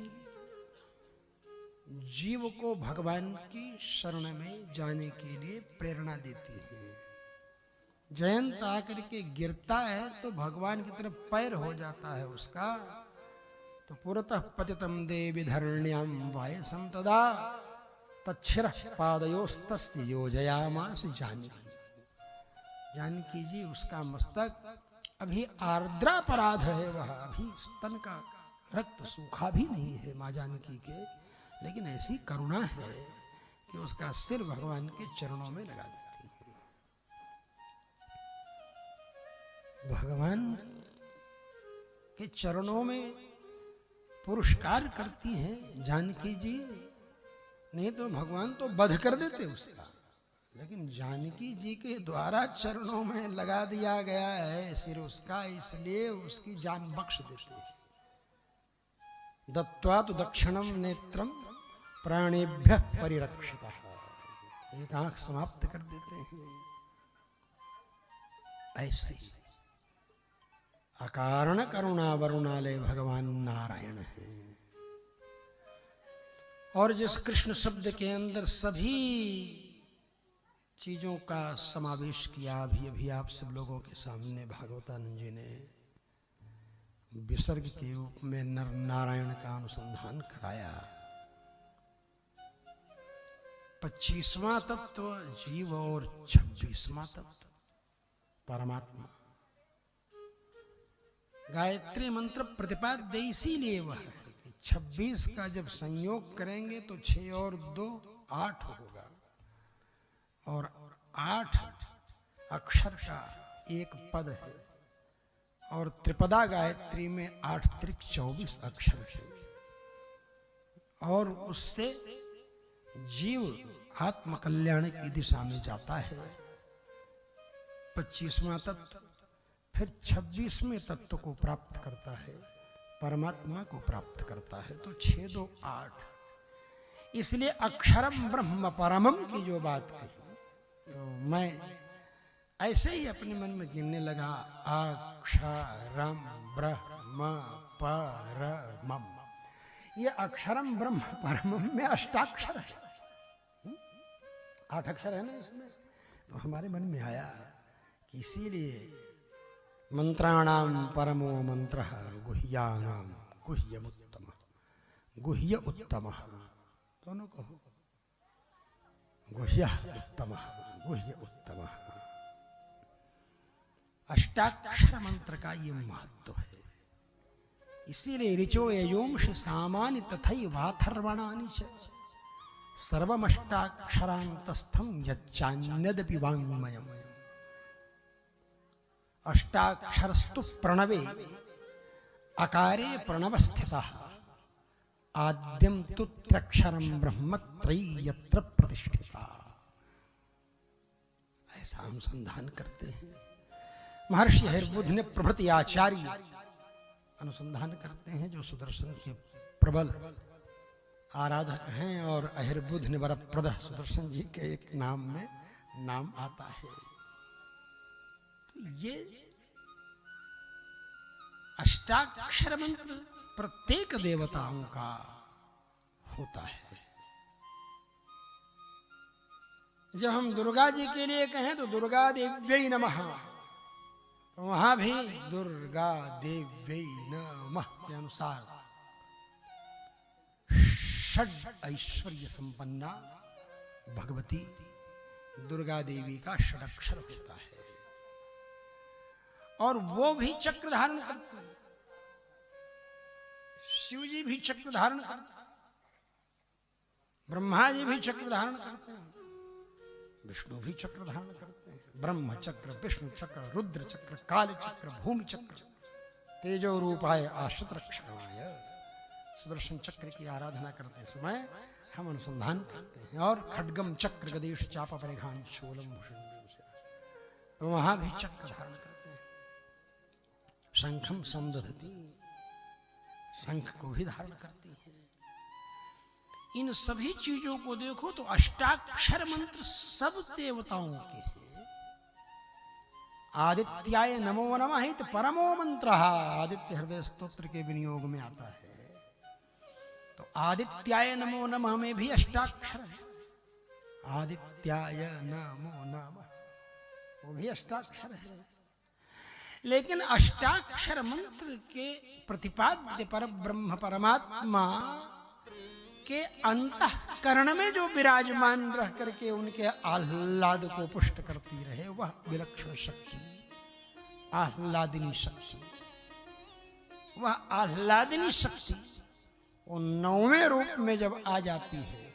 जीव को भगवान की शरण में जाने के लिए प्रेरणा देती है। जयंत आकर के गिरता है तो भगवान की तरफ पैर हो जाता है उसका, तो पुरतः पतितम देवी धरण्याम वायसं तदा तच्छिरः पादयोस्तस्य योजयामास जानकी। जानकी जी उसका मस्तक अभी आर्द्रापराध है, वह अभी स्तन का रक्त सूखा भी नहीं है माँ जानकी के, लेकिन ऐसी करुणा है कि उसका सिर भगवान के चरणों में लगा देती है। भगवान के चरणों में पुरस्कार करती हैं जानकी जी, नहीं तो भगवान तो वध कर देते उसका, लेकिन जानकी जी के द्वारा चरणों में लगा दिया गया है सिर उसका, इसलिए उसकी जान बख्श देते हैं। दत्वा तो दक्षिणम नेत्रम प्राणेभ्य परिरक्षितः, एक आंख समाप्त कर देते हैं। ऐसे अकारण करुणा वरुणालय भगवान नारायण है। और जिस कृष्ण शब्द के अंदर सभी चीजों का समावेश किया, अभी आप सब लोगों के सामने भागवतानंद जी ने विसर्ग के रूप में नर नारायण का अनुसंधान कराया। 25वां तत्व जीव और 26वां तत्व परमात्मा। गायत्री मंत्र प्रतिपाद्य इसीलिए वह है कि 26 का जब संयोग करेंगे तो 6 और 2 8 होगा, और 8 अक्षर का एक पद है, और त्रिपदा गायत्री में 8 त्रिक 24 अक्षर है, और उससे जीव आत्म कल्याण की दिशा में जाता है। 25वां तत्व फिर 26वें तत्व को प्राप्त करता है, परमात्मा को प्राप्त करता है। तो 6 2 8, इसलिए अक्षरम ब्रह्म परमम की जो बात कही, तो मैं ऐसे ही अपने मन में गिनने लगा, अक्षरम ब्रह्म परमम। ये अक्षरम ब्रह्म परमम में अष्टाक्षर है, 8 अक्षर है ना इसमें। तो हमारे मन में आया कि इसीलिए मंत्राणाम परमो मंत्र गुह्यानाम गुह्यमुत्तम, गुह्य उत्तम, दोनों कहो, गुह्य उत्तम गुह्य उत्तम। अष्टाक्षर मंत्र का ये महत्व है। इसीलिए ऋचो ययोंश सामान्य तथैवाथर्वणानि च सर्वमष्टाक्षरान्तस्थं यच्चान्यदपि वाङ्मयम्। अष्टाक्षरस्तु प्रणवे अकारे प्रणवस्थितः आद्यं तु त्र्यक्षरं ब्रह्म त्रयीयत्र प्रतिष्ठिता। ऐसा अनुसंधान करते हैं महर्षि हरिबुद्ध ने, प्रभृति आचार्य अनुसंधान करते हैं, जो सुदर्शन के प्रबल आराधक हैं, और अहिर्बुद्ध ने वरप्रद सुदर्शन जी के एक नाम में नाम आता है। तो ये अष्टाक्षर मंत्र प्रत्येक देवताओं का होता है। जब हम दुर्गा जी के लिए कहें तो दुर्गा देव्यै नमः, तो वहां भी दुर्गा देव्यै नमः के अनुसार षड ऐश्वर्य संपन्ना भगवती दुर्गा देवी का षडक्षर होता है, और वो भी चक्र धारण करते हैं। शिव जी भी चक्र धारण करते हैं, ब्रह्मा जी भी चक्र धारण करते हैं, विष्णु भी चक्र धारण करते हैं। ब्रह्म चक्र, विष्णु चक्र, रुद्र चक्र, काल चक्र, भूमि चक्र, तेजो रूपाय आश्रित रक्षणाय। सुदर्शन चक्र की आराधना करते समय हम अनुसंधान करते हैं। और खड्गम चक्र गदेश चापा परिधान शूलम भूषण, तो वहां भी चक्र धारण करते हैं। शंखम समदधति, शंख को भी धारण करती है। इन सभी चीजों को देखो तो अष्टाक्षर मंत्र सब देवताओं के हैं। आदित्याय नमो नमः इति परमो मंत्र, आदित्य हृदय स्तोत्र के विनियोग में आता है। तो आदित्याय नमो नमः में भी अष्टाक्षर है। आदित्याय नमो नमः वो भी अष्टाक्षर है। लेकिन अष्टाक्षर मंत्र के प्रतिपाद्य पर ब्रह्म परमात्मा के अंतःकरण में जो विराजमान रह करके उनके आह्लाद को पुष्ट करती रहे, वह विलक्षण शक्ति, आह्लादिनी शक्ति, वह आह्लादिनी शक्ति वो 9वें रूप में जब आ जाती है,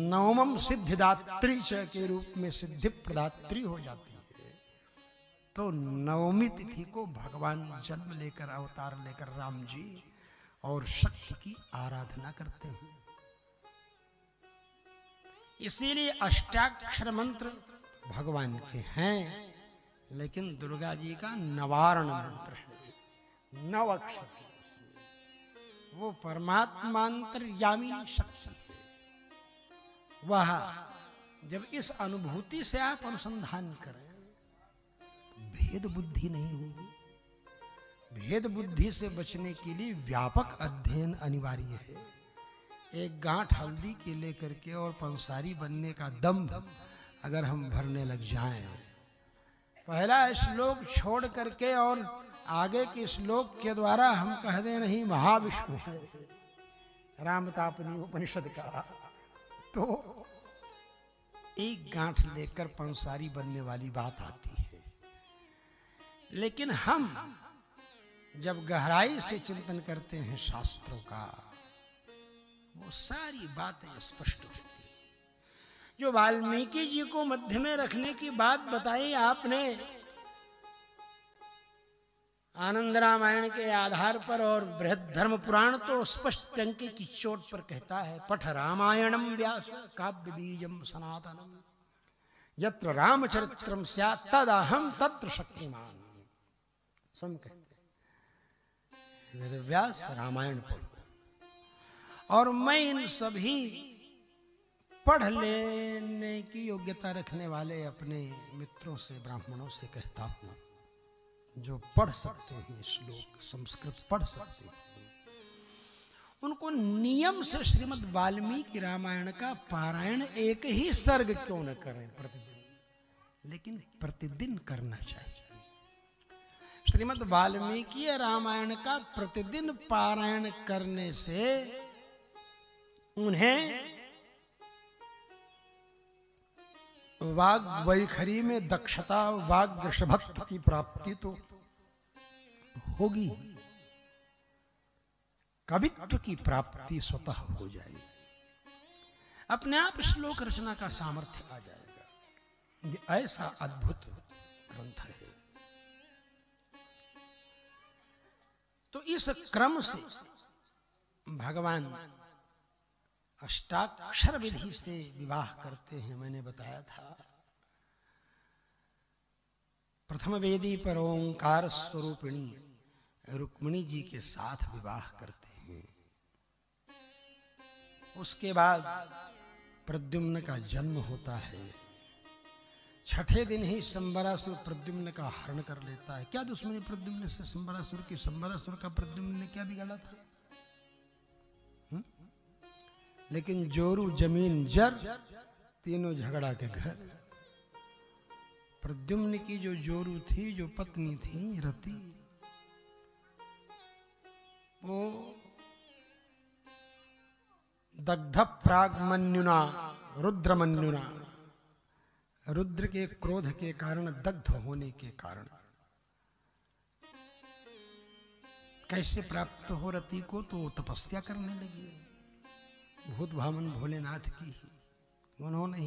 9मं सिद्धिदात्री के रूप में सिद्धि प्रदात्री हो जाती है, तो 9वीं तिथि को भगवान जन्म लेकर, अवतार लेकर राम जी और शक्ति की आराधना करते हैं। इसीलिए अष्टाक्षर मंत्र भगवान के हैं, लेकिन दुर्गा जी का नवारण मंत्र है, 9 अक्षर। वो परमात्मांतर्यामिनी शक्ति है। वह जब इस अनुभूति से आप अनुसंधान करें, भेद बुद्धि नहीं होगी। भेद बुद्धि से बचने के लिए व्यापक अध्ययन अनिवार्य है। एक गांठ हल्दी के लेकर के और पंसारी बनने का दंभ अगर हम भरने लग जाएं, पहला श्लोक छोड़ करके और आगे के श्लोक के द्वारा हम कह दें नहीं महाविष्णु है, रामतापनी उपनिषद का, तो एक गांठ लेकर पंसारी बनने वाली बात आती है। लेकिन हम जब गहराई से चिंतन करते हैं शास्त्रों का, वो सारी बातें स्पष्ट होती हैं। जो वाल्मीकि जी को मध्य में रखने की बात बताई आपने आनंद रामायण के आधार पर, और बृहद्धर्म पुराण तो स्पष्ट टंके की चोट पर कहता है, पठ रामायणम व्यास काव्य बीजम सनातनम यत्र रामचरित्रम स्यात् तदहं तत्र शक्तिमान। सम कहते वेद व्यास रामायण पढ़ो, और मैं इन सभी पढ़ लेने की योग्यता रखने वाले अपने मित्रों से, ब्राह्मणों से कहता हूं, जो पढ़ सकते हैं श्लोक, संस्कृत पढ़ सकते हैं, उनको नियम से श्रीमद् वाल्मीकि रामायण का पारायण एक ही सर्ग क्यों न करें प्रतिदिन, लेकिन प्रतिदिन करना चाहिए। श्रीमद् वाल्मीकि रामायण का प्रतिदिन पारायण करने से उन्हें वाग वैखरी में दक्षता, वाग वृषभक्त की प्राप्ति तो होगी, कवित्व की प्राप्ति स्वतः हो जाएगी। अपने आप श्लोक रचना का सामर्थ्य आ जाएगा। ये ऐसा अद्भुत ग्रंथ है। तो इस क्रम से भगवान अष्टाक्षर विधि से विवाह करते हैं। मैंने बताया था, प्रथम वेदी पर ओंकार स्वरूपिणी रुक्मिणी जी के साथ विवाह करते हैं। उसके बाद प्रद्युम्न का जन्म होता है। छठे दिन ही संबरासुर प्रद्युम्न का हरण कर लेता है। क्या दुश्मनी प्रद्युम्न से संबरासुर की? संबरासुर का प्रद्युम्न ने क्या बिगाड़ा था? लेकिन जोरू जमीन जर, तीनों झगड़ा के घर। प्रद्युम्न की जो जोरू थी, जो पत्नी थी रति, वो दग्ध प्राग्मन्युना रुद्रमन्युना, रुद्र के क्रोध के कारण, दग्ध होने के कारण कैसे प्राप्त हो रति को? तो तपस्या करने लगी भूत भावन भोलेनाथ की। उन्होंने